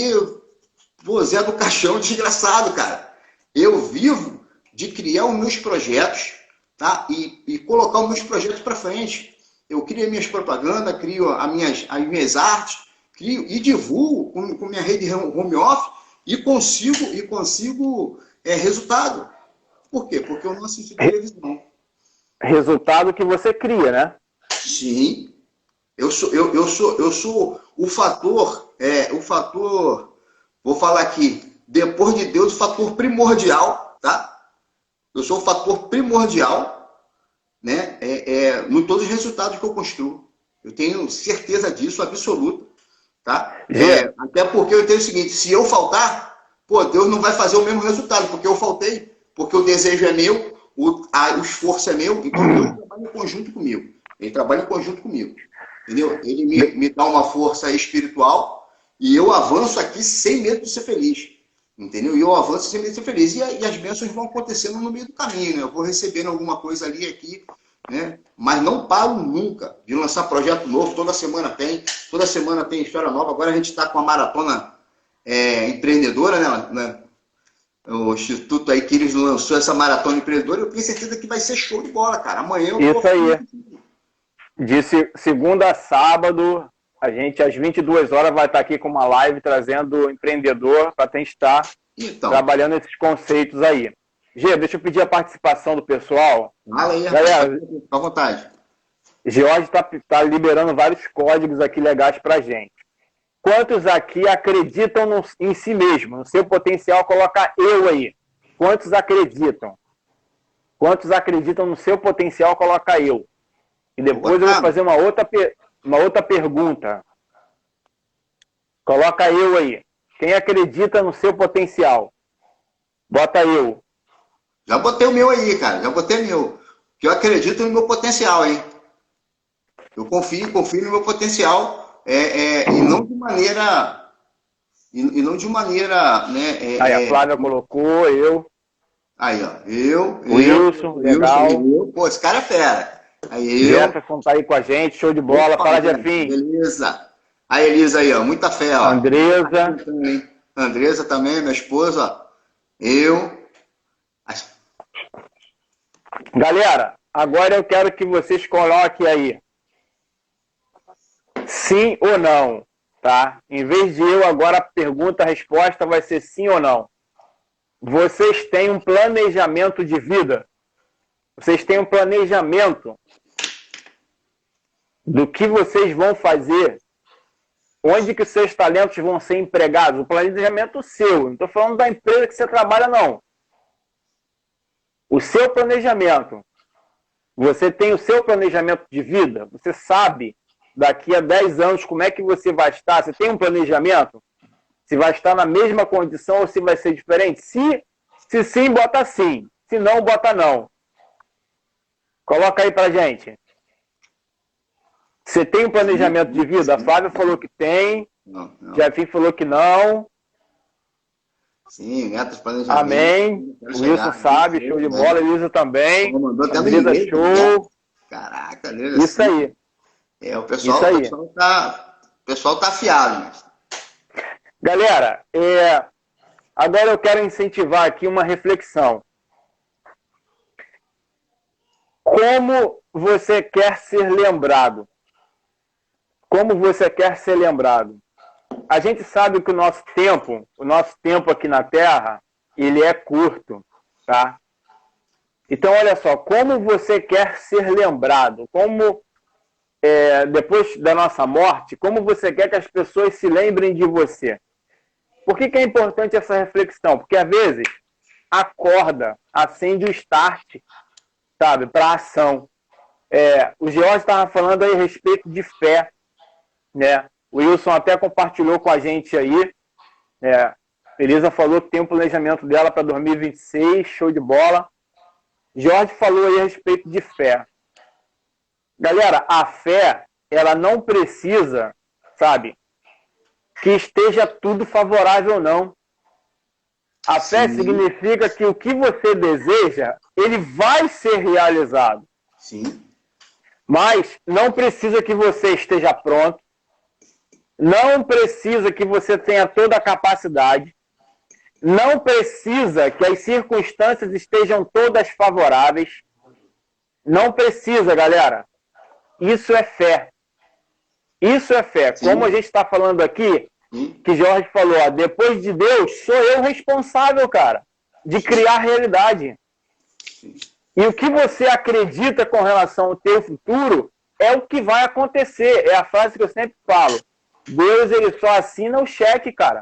Zé do Caixão, desgraçado, cara. Eu vivo de criar os meus projetos, tá? E colocar os meus projetos para frente. Eu crio minhas propagandas, crio as minhas artes, crio e divulgo com minha rede home office e consigo resultado. Por quê? Porque eu não assisto televisão. Resultado que você cria, né? Sim. Eu sou o fator, vou falar aqui, depois de Deus, o fator primordial, tá? Eu sou o fator primordial, né? Em todos os resultados que eu construo. Eu tenho certeza disso, absoluta, tá? Até porque eu tenho o seguinte, se eu faltar, pô, Deus não vai fazer o mesmo resultado, porque eu faltei, porque o desejo é meu, o esforço é meu, então Deus trabalha em conjunto comigo. Ele trabalha em conjunto comigo. Entendeu? Ele me dá uma força espiritual e eu avanço aqui sem medo de ser feliz. Entendeu? E eu avanço sem medo de ser feliz. E as bênçãos vão acontecendo no meio do caminho, né? Eu vou recebendo alguma coisa ali aqui, né? Mas não paro nunca de lançar projeto novo. Toda semana tem história nova. Agora a gente está com a maratona empreendedora, né? O Instituto Aquiles lançou essa maratona empreendedora. Eu tenho certeza que vai ser show de bola, cara. Amanhã eu Isso aí. De segunda a sábado, a gente às 22 horas vai estar aqui com uma live trazendo o empreendedor para estar trabalhando esses conceitos aí. Gê, deixa eu pedir a participação do pessoal. Fala aí, galera. Fica à vontade. George está liberando vários códigos aqui legais para gente. Quantos aqui acreditam em si mesmo, no seu potencial? Coloca eu aí. Quantos acreditam? Quantos acreditam no seu potencial? Coloca eu. E depois eu vou fazer uma outra pergunta. Coloca eu aí. Quem acredita no seu potencial? Bota eu. Já botei o meu aí, cara. Já botei o meu. Que eu acredito no meu potencial, hein? Eu confio no meu potencial. E não de maneira... E não de maneira... Né, aí, a Flávia colocou, eu. Aí, ó. Eu. Wilson, legal. Pô, esse cara é fera. Aí Jefferson tá aí com a gente, show de bola. Fala, Jefinho. Beleza. A Elisa aí, ó, muita fé, ó. Andresa também, minha esposa, ó. Eu. Galera, agora eu quero que vocês coloquem aí sim ou não, tá? Em vez de eu, agora a pergunta, a resposta vai ser sim ou não. Vocês têm um planejamento de vida? Vocês têm um planejamento do que vocês vão fazer? Onde que seus talentos vão ser empregados? O planejamento seu. Não estou falando da empresa que você trabalha, não. O seu planejamento. Você tem o seu planejamento de vida? Você sabe daqui a 10 anos como é que você vai estar? Você tem um planejamento? Se vai estar na mesma condição ou se vai ser diferente? Se sim, bota sim. Se não, bota não. Coloca aí pra gente. Você tem um planejamento de vida? A Flávia falou que tem. Não. Jefinho falou que não. Sim, metas, planejamento. Amém. O Wilson sabe, show de bola. Elisa também. Mandou até Elisa, show. Caraca, isso aí. O pessoal tá afiado, né? Galera, agora eu quero incentivar aqui uma reflexão. Como você quer ser lembrado? Como você quer ser lembrado? A gente sabe que o nosso tempo aqui na Terra, ele é curto, tá? Então, olha só, como você quer ser lembrado? Como, depois da nossa morte, como você quer que as pessoas se lembrem de você? Por que é importante essa reflexão? Porque, às vezes, acorda, acende o start, sabe, para a ação. O George estava falando aí a respeito de fé, né? O Wilson até compartilhou com a gente aí. Elisa falou que tem um planejamento dela para 2026, show de bola. Jorge falou aí a respeito de fé. Galera, a fé, ela não precisa, sabe, que esteja tudo favorável, não. A fé significa que o que você deseja, ele vai ser realizado. Sim. Mas não precisa que você esteja pronto. Não precisa que você tenha toda a capacidade. Não precisa que as circunstâncias estejam todas favoráveis. Não precisa, galera. Isso é fé. Isso é fé. Sim. Como a gente está falando aqui, que Jorge falou, ó, depois de Deus, sou eu responsável, cara, de criar a realidade. Sim. E o que você acredita com relação ao teu futuro é o que vai acontecer. É a frase que eu sempre falo. Deus, ele só assina o cheque, cara.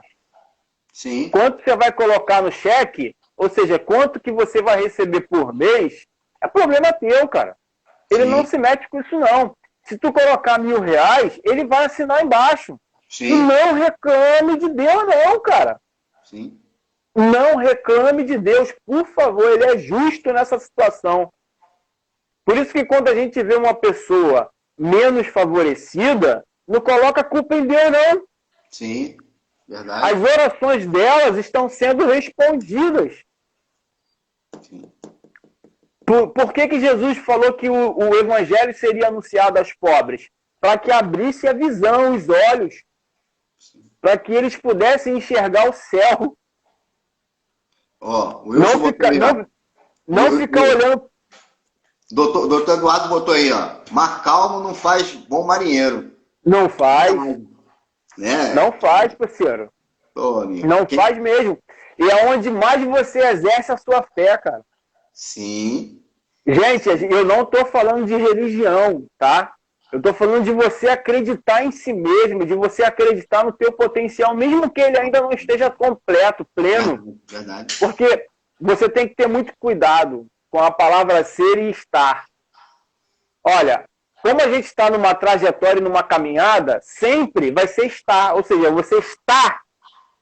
Sim. Quanto você vai colocar no cheque, ou seja, quanto que você vai receber por mês, é problema teu, cara. Ele não se mete com isso, não. Se tu colocar R$1.000, ele vai assinar embaixo. Sim. E não reclame de Deus, não, cara. Sim. Não reclame de Deus, por favor. Ele é justo nessa situação. Por isso que quando a gente vê uma pessoa menos favorecida, não coloca a culpa em Deus, não. Sim, verdade. As orações delas estão sendo respondidas. Sim. Por que Jesus falou que o evangelho seria anunciado aos pobres? Para que abrisse a visão, os olhos. Para que eles pudessem enxergar o céu. Ó, o Wilson não ficar olhando. Doutor Eduardo botou aí, ó. Mar calmo não faz bom marinheiro. Não faz. Né? Não faz, parceiro. Não faz mesmo. E é onde mais você exerce a sua fé, cara. Sim. Gente, eu não estou falando de religião, tá? Eu estou falando de você acreditar em si mesmo, de você acreditar no teu potencial, mesmo que ele ainda não esteja completo, pleno. Verdade. Porque você tem que ter muito cuidado com a palavra ser e estar. Olha, como a gente está numa trajetória e numa caminhada, sempre vai ser estar. Ou seja, você está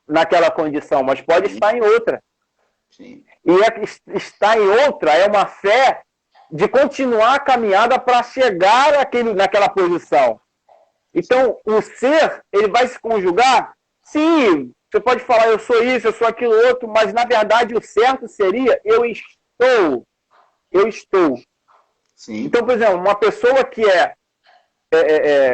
naquela condição, mas pode estar em outra. Sim. E estar em outra é uma fé de continuar a caminhada para chegar naquela posição. Então, o ser, ele vai se conjugar? Sim, você pode falar, eu sou isso, eu sou aquilo outro, mas, na verdade, o certo seria, eu estou. Eu estou. Sim. Então, por exemplo, uma pessoa que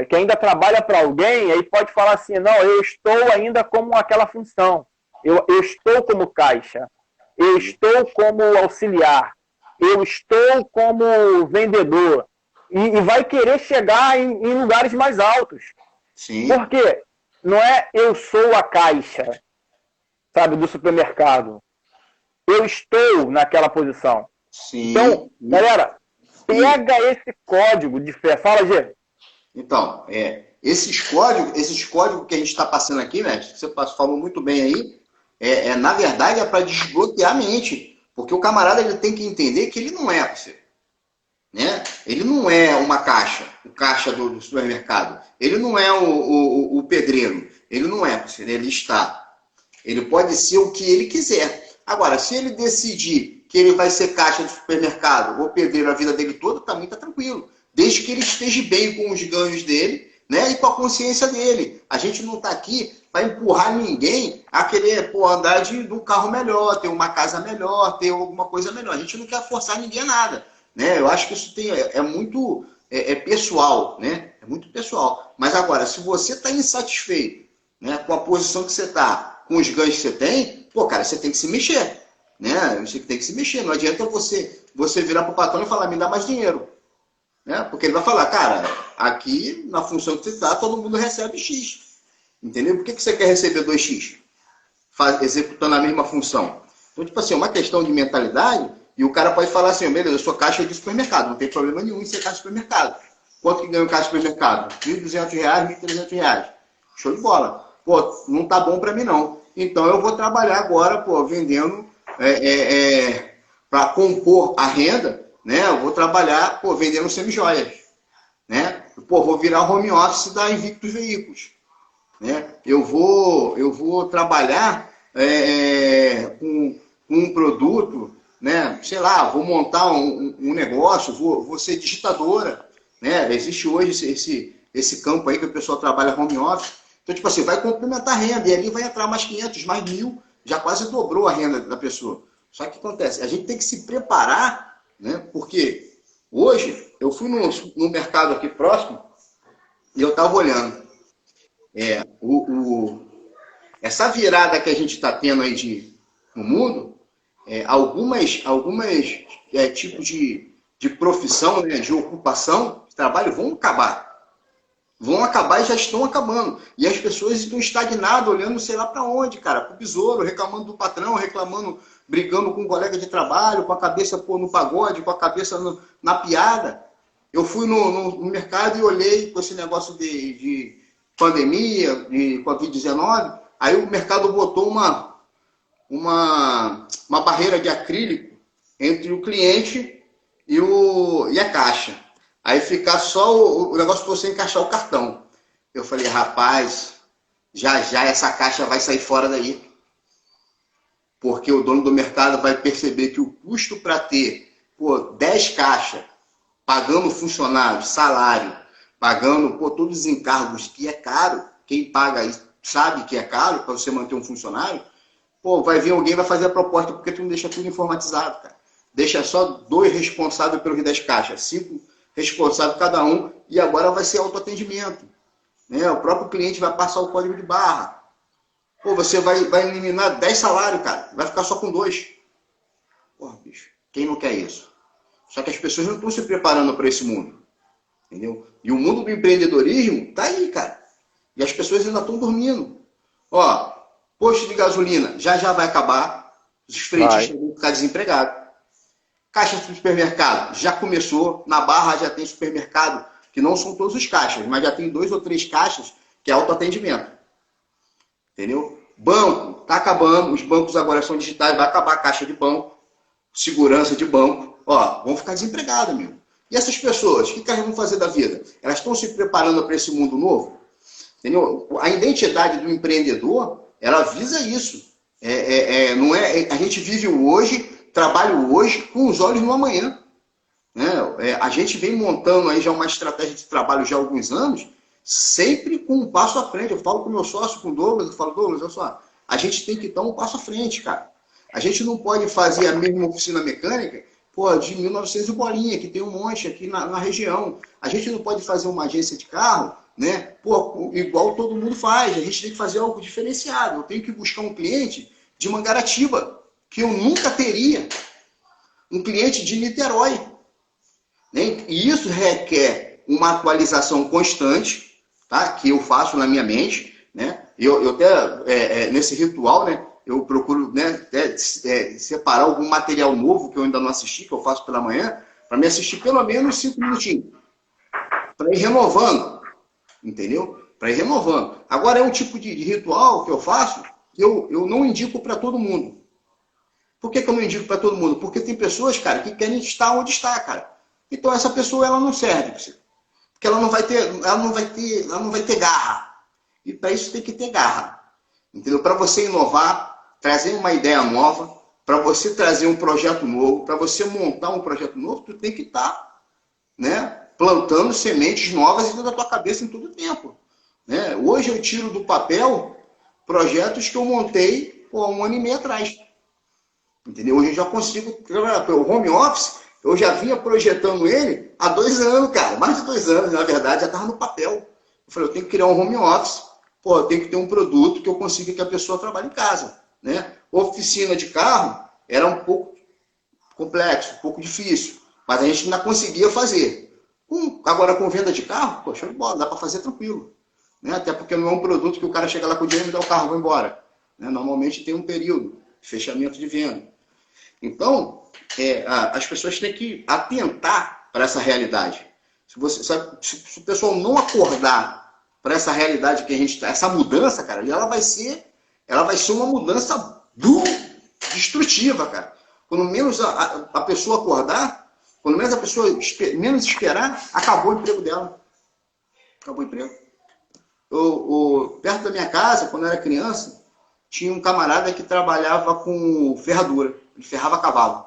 que ainda trabalha para alguém, aí pode falar assim, não, eu estou ainda como aquela função. Eu estou como caixa. Eu estou como auxiliar. Eu estou como vendedor. E vai querer chegar em lugares mais altos. Sim. Por quê? Não é eu sou a caixa, sabe, do supermercado. Eu estou naquela posição. Sim. Então, galera, pega esse código de fé. Fala, Gê. Então, esses códigos que a gente está passando aqui, mestre, você falou muito bem aí, na verdade é para desbloquear a mente. Porque o camarada ele tem que entender que ele não é você. né? Ele não é uma caixa, o caixa do supermercado. Ele não é o pedreiro. Ele não é, ele está. Ele pode ser o que ele quiser. Agora, se ele decidir que ele vai ser caixa de supermercado ou pedreiro a vida dele toda, também está tranquilo. Desde que ele esteja bem com os ganhos dele, né? E com a consciência dele. A gente não está aqui para empurrar ninguém a querer andar de um carro melhor, ter uma casa melhor, ter alguma coisa melhor. A gente não quer forçar ninguém a nada. Né? Eu acho que isso é muito pessoal, né? É muito pessoal. Mas agora, se você está insatisfeito, né, com a posição que você está, com os ganhos que você tem, pô, cara, você tem que se mexer. Né? Você tem que se mexer. Não adianta você virar para o patrão e falar, me dá mais dinheiro. Né? Porque ele vai falar, cara, aqui na função que você está, todo mundo recebe X. Entendeu? Por que você quer receber 2X? Executando a mesma função. Então, tipo assim, é uma questão de mentalidade. E o cara pode falar assim, beleza, eu sou caixa de supermercado, não tem problema nenhum em ser caixa de supermercado. Quanto que ganha o caixa de supermercado? R$1.200, R$1.300. Show de bola. Pô, não tá bom para mim não. Então eu vou trabalhar agora, pô, vendendo para compor a renda, né? Eu vou trabalhar, pô, vendendo semijoias, né? Pô, vou virar home office da Invictus Veículos, né? Eu vou trabalhar com um produto, né? Sei lá, vou montar um negócio, vou ser digitadora, né? Existe hoje esse campo aí que o pessoal trabalha home office. Então, tipo assim, vai complementar a renda e ali vai entrar mais 500, mais 1.000, já quase dobrou a renda da pessoa. Só que acontece, a gente tem que se preparar, né? Porque hoje eu fui no mercado aqui próximo e eu estava olhando. Essa virada que a gente está tendo aí no mundo, algumas tipos de profissão, né, de ocupação, de trabalho, vão acabar. Vão acabar e já estão acabando. E as pessoas estão estagnadas, olhando sei lá para onde, cara, para o besouro, reclamando do patrão, reclamando, brigando com um colega de trabalho, com a cabeça no pagode, com a cabeça na piada. Eu fui no mercado e olhei com esse negócio de pandemia, de Covid-19, aí o mercado botou uma barreira de acrílico entre o cliente e a caixa. Aí ficar só o negócio para você encaixar o cartão. Eu falei, rapaz, já essa caixa vai sair fora daí. Porque o dono do mercado vai perceber que o custo para ter 10 caixas, pagando funcionários, salário, pagando todos os encargos, que é caro, quem paga aí sabe que é caro para você manter um funcionário, vai vir alguém e vai fazer a proposta, porque tu não deixa tudo informatizado, cara. Deixa só 2 responsáveis pelos 10 caixas, 5 responsáveis cada um, e agora vai ser autoatendimento. Né? O próprio cliente vai passar o código de barra. Você vai eliminar 10 salários, cara. Vai ficar só com 2. Porra, bicho, quem não quer isso? Só que as pessoas não estão se preparando para esse mundo. Entendeu? E o mundo do empreendedorismo tá aí, cara. E as pessoas ainda estão dormindo. Posto de gasolina já vai acabar. Os frentistas vão ficar desempregados. Caixa de supermercado já começou. Na Barra já tem supermercado, que não são todos os caixas, mas já tem 2 ou 3 caixas que é autoatendimento. Entendeu? Banco, tá acabando. Os bancos agora são digitais, vai acabar a caixa de banco, segurança de banco. Vão ficar desempregados, amigo. E essas pessoas, o que elas vão fazer da vida? Elas estão se preparando para esse mundo novo? Entendeu? A identidade do empreendedor, ela visa isso. Não é, a gente vive o hoje, trabalha o hoje com os olhos no amanhã. Né? A gente vem montando aí já uma estratégia de trabalho já há alguns anos, sempre com um passo à frente. Eu falo com o meu sócio, com o Douglas, eu falo, Douglas, olha só, a gente tem que dar um passo à frente, cara. A gente não pode fazer a mesma oficina mecânica de 1900 e bolinha, que tem um monte aqui na região. A gente não pode fazer uma agência de carro, né? Igual todo mundo faz. A gente tem que fazer algo diferenciado. Eu tenho que buscar um cliente de Mangaratiba, que eu nunca teria. Um cliente de Niterói. Né? E isso requer uma atualização constante, tá? Que eu faço na minha mente. Né? Eu até, nesse ritual, né? Eu procuro, né, separar algum material novo que eu ainda não assisti, que eu faço pela manhã, para me assistir pelo menos 5 minutinhos. Para ir renovando. Entendeu? Para ir renovando. Agora é um tipo de ritual que eu faço que eu não indico para todo mundo. Por que eu não indico para todo mundo? Porque tem pessoas, cara, que querem estar onde está, cara. Então essa pessoa ela não serve para você. Porque ela não vai ter garra. E para isso tem que ter garra. Entendeu? Para você inovar, trazer uma ideia nova, para você trazer um projeto novo, para você montar um projeto novo, tu tem que estar, né, plantando sementes novas dentro da tua cabeça em todo o tempo. Né? Hoje eu tiro do papel projetos que eu montei há 1 ano e meio atrás. Entendeu? Hoje eu já consigo trabalhar pelo home office. Eu já vinha projetando ele há 2 anos, cara. Mais de 2 anos, na verdade, já estava no papel. Eu falei, eu tenho que criar um home office. Pô, eu tenho que ter um produto que eu consiga que a pessoa trabalhe em casa. Né? Oficina de carro era um pouco complexo, um pouco difícil. Mas a gente ainda conseguia fazer. Agora, com venda de carro, pô, show de bola, dá para fazer tranquilo. Né? Até porque não é um produto que o cara chega lá com o dinheiro e me dá o carro e vai embora. Né? Normalmente tem um período de fechamento de venda. Então, as pessoas têm que atentar para essa realidade. Se o pessoal não acordar para essa realidade que a gente está, essa mudança, cara, ela vai ser uma mudança destrutiva, cara. Quando menos a pessoa acordar, quando menos a pessoa menos esperar, acabou o emprego dela. Acabou o emprego. Perto da minha casa, quando eu era criança, tinha um camarada que trabalhava com ferradura. Ele ferrava cavalo,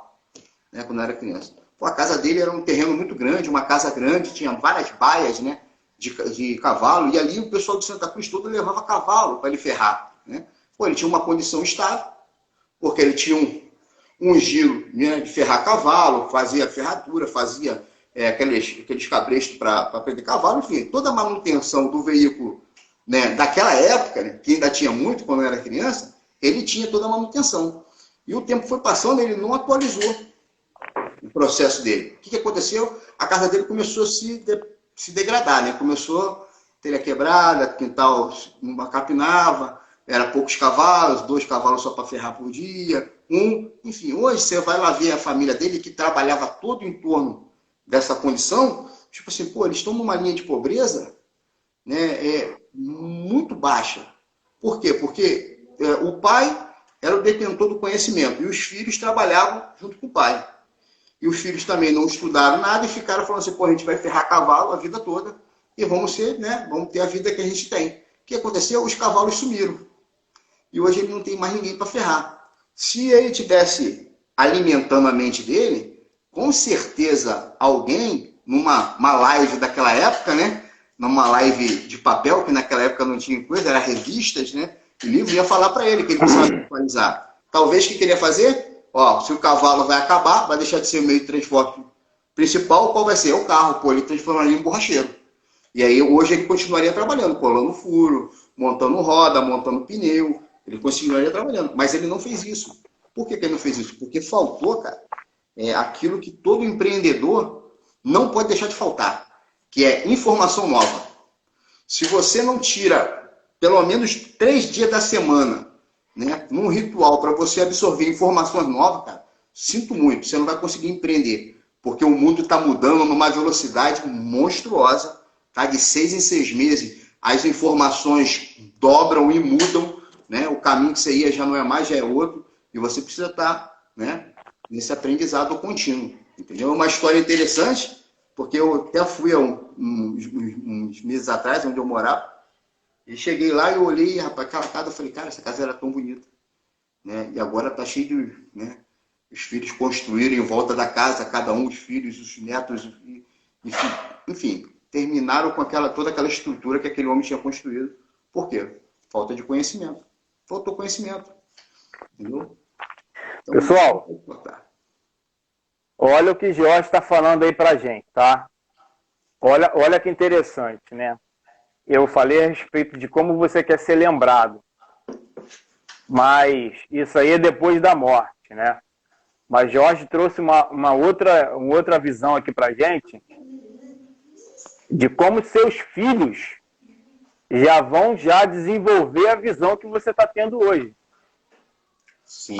né, quando eu era criança. Pô, a casa dele era um terreno muito grande, uma casa grande, tinha várias baias, né, de cavalo, e ali o pessoal de Santa Cruz todo levava cavalo para ele ferrar. Né? Pô, ele tinha uma condição estável, porque ele tinha um giro, né, de ferrar cavalo, fazia ferradura, fazia aqueles cabrestos para prender cavalo, enfim, toda a manutenção do veículo, né, daquela época, né, que ainda tinha muito quando eu era criança, ele tinha toda a manutenção. E o tempo foi passando, ele não atualizou o processo dele. O que aconteceu? A casa dele começou a se degradar, né? Começou telha quebrada, quintal não capinava, era poucos cavalos, 2 cavalos só para ferrar por dia, enfim, hoje você vai lá ver a família dele que trabalhava todo em torno dessa condição, tipo assim, pô, eles estão numa linha de pobreza, né, muito baixa. Por quê? Porque o pai era o detentor do conhecimento e os filhos trabalhavam junto com o pai. E os filhos também não estudaram nada e ficaram falando assim, pô, a gente vai ferrar cavalo a vida toda e vamos ter a vida que a gente tem. O que aconteceu? Os cavalos sumiram. E hoje ele não tem mais ninguém para ferrar. Se ele tivesse alimentando a mente dele, com certeza alguém, numa live daquela época, né? Numa live de papel, que naquela época não tinha coisa, era revistas, né? O livro ia falar para ele que ele precisava atualizar. Talvez o que queria fazer? Ó, se o cavalo vai acabar, vai deixar de ser o meio de transporte principal, qual vai ser? O carro, pô, ele transformaria em borracheiro. E aí hoje ele continuaria trabalhando, colando furo, montando roda, montando pneu, ele continuaria trabalhando. Mas ele não fez isso. Por que ele não fez isso? Porque faltou, cara, aquilo que todo empreendedor não pode deixar de faltar, que é informação nova. Se você não tira pelo menos 3 dias da semana, né, num ritual para você absorver informações novas, cara, sinto muito, você não vai conseguir empreender, porque o mundo está mudando numa velocidade monstruosa, tá? De 6 em 6 meses, as informações dobram e mudam, né? O caminho que você ia já não é mais, já é outro, e você precisa estar, né, nesse aprendizado contínuo, entendeu? É uma história interessante, porque eu até fui há uns meses atrás, onde eu morava, e cheguei lá e eu olhei, rapaz, aquela casa, eu falei, cara, essa casa era tão bonita. Né? E agora tá cheio de... Né? Os filhos construíram em volta da casa, cada um, os filhos, os netos, enfim, terminaram com toda aquela estrutura que aquele homem tinha construído. Por quê? Falta de conhecimento. Faltou conhecimento. Entendeu? Então, pessoal, olha o que Jorge está falando aí pra gente, tá? Olha que interessante, né? Eu falei a respeito de como você quer ser lembrado. Mas isso aí é depois da morte, né? Mas Jorge trouxe uma outra visão aqui pra gente de como seus filhos vão desenvolver a visão que você está tendo hoje. Sim.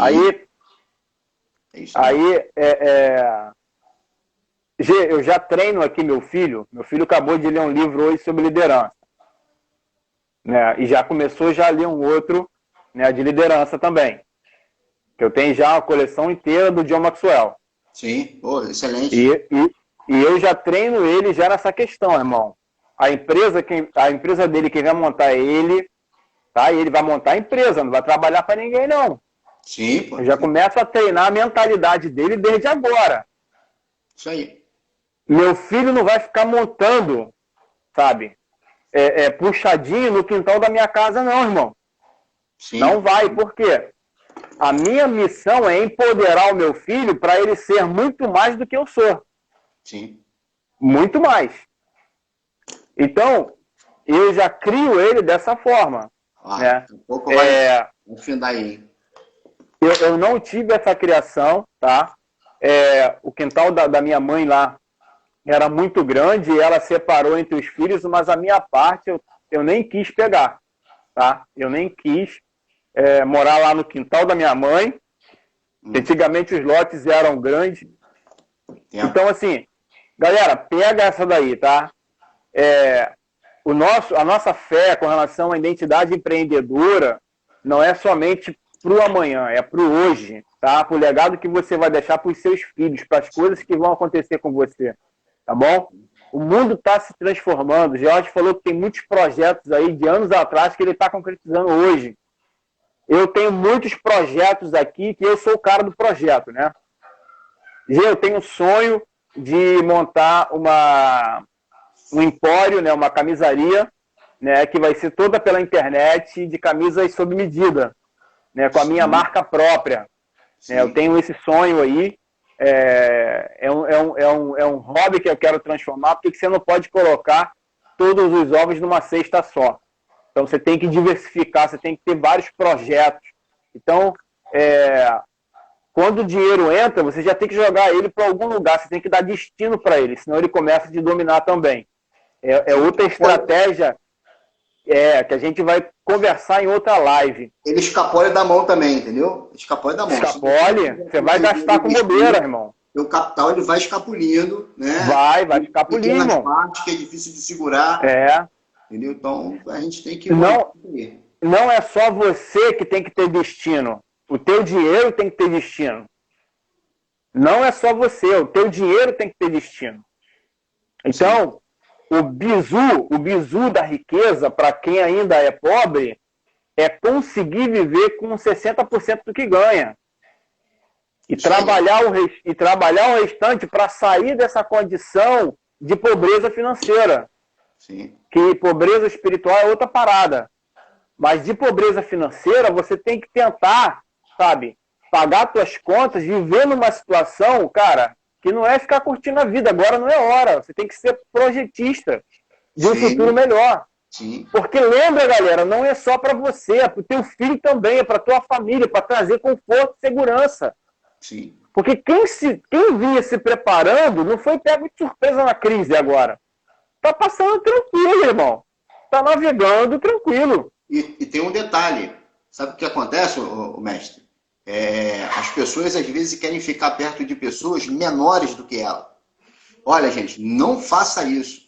Eu já treino aqui meu filho acabou de ler um livro hoje sobre liderança. Né? E já começou a ler um outro, né, de liderança também. Que eu tenho já uma coleção inteira do John Maxwell. Sim, excelente. E eu já treino ele já nessa questão, irmão. A empresa dele, quem vai montar é ele, tá? E ele vai montar a empresa, não vai trabalhar para ninguém, não. Sim, pô. Eu já começo a treinar a mentalidade dele desde agora. Isso aí. Meu filho não vai ficar montando, sabe, puxadinho no quintal da minha casa, não, irmão. Sim. Não vai, por quê? A minha missão é empoderar o meu filho para ele ser muito mais do que eu sou. Sim. Muito mais. Então, eu já crio ele dessa forma. Né? Um pouco vai findar aí. Eu não tive essa criação, tá? O quintal da minha mãe lá era muito grande e ela separou entre os filhos, mas a minha parte eu nem quis pegar, tá? Eu nem quis morar lá no quintal da minha mãe. Antigamente os lotes eram grandes. Então, assim, galera, pega essa daí, tá? A nossa fé com relação à identidade empreendedora não é somente para o amanhã, é para o hoje, tá? Para o legado que você vai deixar para os seus filhos, para as coisas que vão acontecer com você, tá bom? O mundo está se transformando. O Jorge falou que tem muitos projetos aí de anos atrás que ele está concretizando hoje. Eu tenho muitos projetos aqui que eu sou o cara do projeto, né? Eu tenho um sonho de montar um empório, né, uma camisaria, né, que vai ser toda pela internet de camisas sob medida, né, com a minha marca própria. Eu tenho esse sonho aí. É um hobby que eu quero transformar, porque você não pode colocar todos os ovos numa cesta só. Então você tem que diversificar, você tem que ter vários projetos. Então, quando o dinheiro entra, você já tem que jogar ele para algum lugar, você tem que dar destino para ele, senão ele começa a te dominar também. Outra estratégia que a gente vai conversar em outra live. Ele escapole da mão também, entendeu? Escapole da mão. Escapole, você vai gastar com bobeira, irmão. O capital ele vai escapulindo, né? Vai escapulindo, irmão. Partes que é difícil de segurar. Entendeu? Então a gente tem que... Não é só você que tem que ter destino. O teu dinheiro tem que ter destino. Não é só você, o teu dinheiro tem que ter destino. Então, o bizu da riqueza, para quem ainda é pobre, é conseguir viver com 60% do que ganha. E trabalhar o restante para sair dessa condição de pobreza financeira. Sim. Que pobreza espiritual é outra parada. Mas de pobreza financeira, você tem que tentar, sabe, pagar suas contas, viver numa situação, cara, que não é ficar curtindo a vida. Agora não é hora. Você tem que ser projetista de um futuro melhor. Sim. Porque lembra, galera, não é só para você, é para o teu filho também, é para tua família, para trazer conforto e segurança. Sim. Porque quem vinha se preparando não foi pego de surpresa na crise agora. Tá passando tranquilo, irmão. Tá navegando tranquilo. E tem um detalhe. Sabe o que acontece, o mestre? As pessoas às vezes querem ficar perto de pessoas menores do que ela. Olha, gente, não faça isso.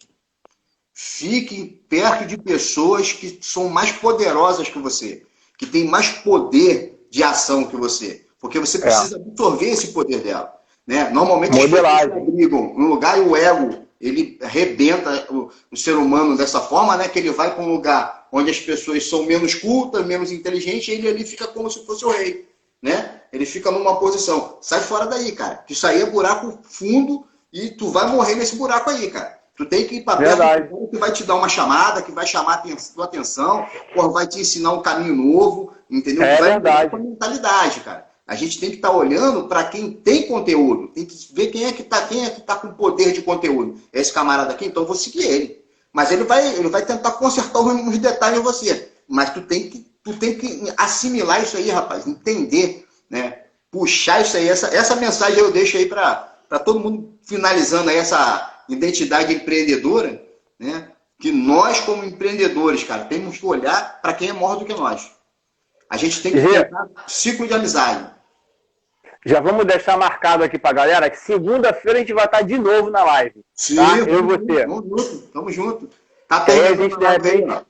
Fique perto de pessoas que são mais poderosas que você, que têm mais poder de ação que você, porque você precisa absorver esse poder dela. Né? Normalmente as pessoas brigam no lugar e o ego ele arrebenta o ser humano dessa forma, né? Que ele vai para um lugar onde as pessoas são menos cultas, menos inteligentes, e ele ali fica como se fosse o rei. Né? Ele fica numa posição. Sai fora daí, cara. Que isso aí é buraco fundo e tu vai morrer nesse buraco aí, cara. Tu tem que ir para perto que vai te dar uma chamada, que vai chamar a tua atenção, vai te ensinar um caminho novo, entendeu? Vai mudar a mentalidade, cara. A gente tem que estar olhando para quem tem conteúdo, tem que ver quem é que tá com poder de conteúdo. Esse camarada aqui, então eu vou seguir ele. Mas ele vai tentar consertar uns detalhes em você. Mas tu tem que assimilar isso aí, rapaz, entender, né? Puxar isso aí, essa mensagem eu deixo aí para todo mundo finalizando aí essa identidade empreendedora, né? Que nós, como empreendedores, cara, temos que olhar para quem é maior do que nós. A gente tem que tentar ciclo de amizade. Já vamos deixar marcado aqui pra galera que segunda-feira a gente vai estar de novo na live. Sim, tá? Eu e você. Tamo junto. Tá aí a gente de repente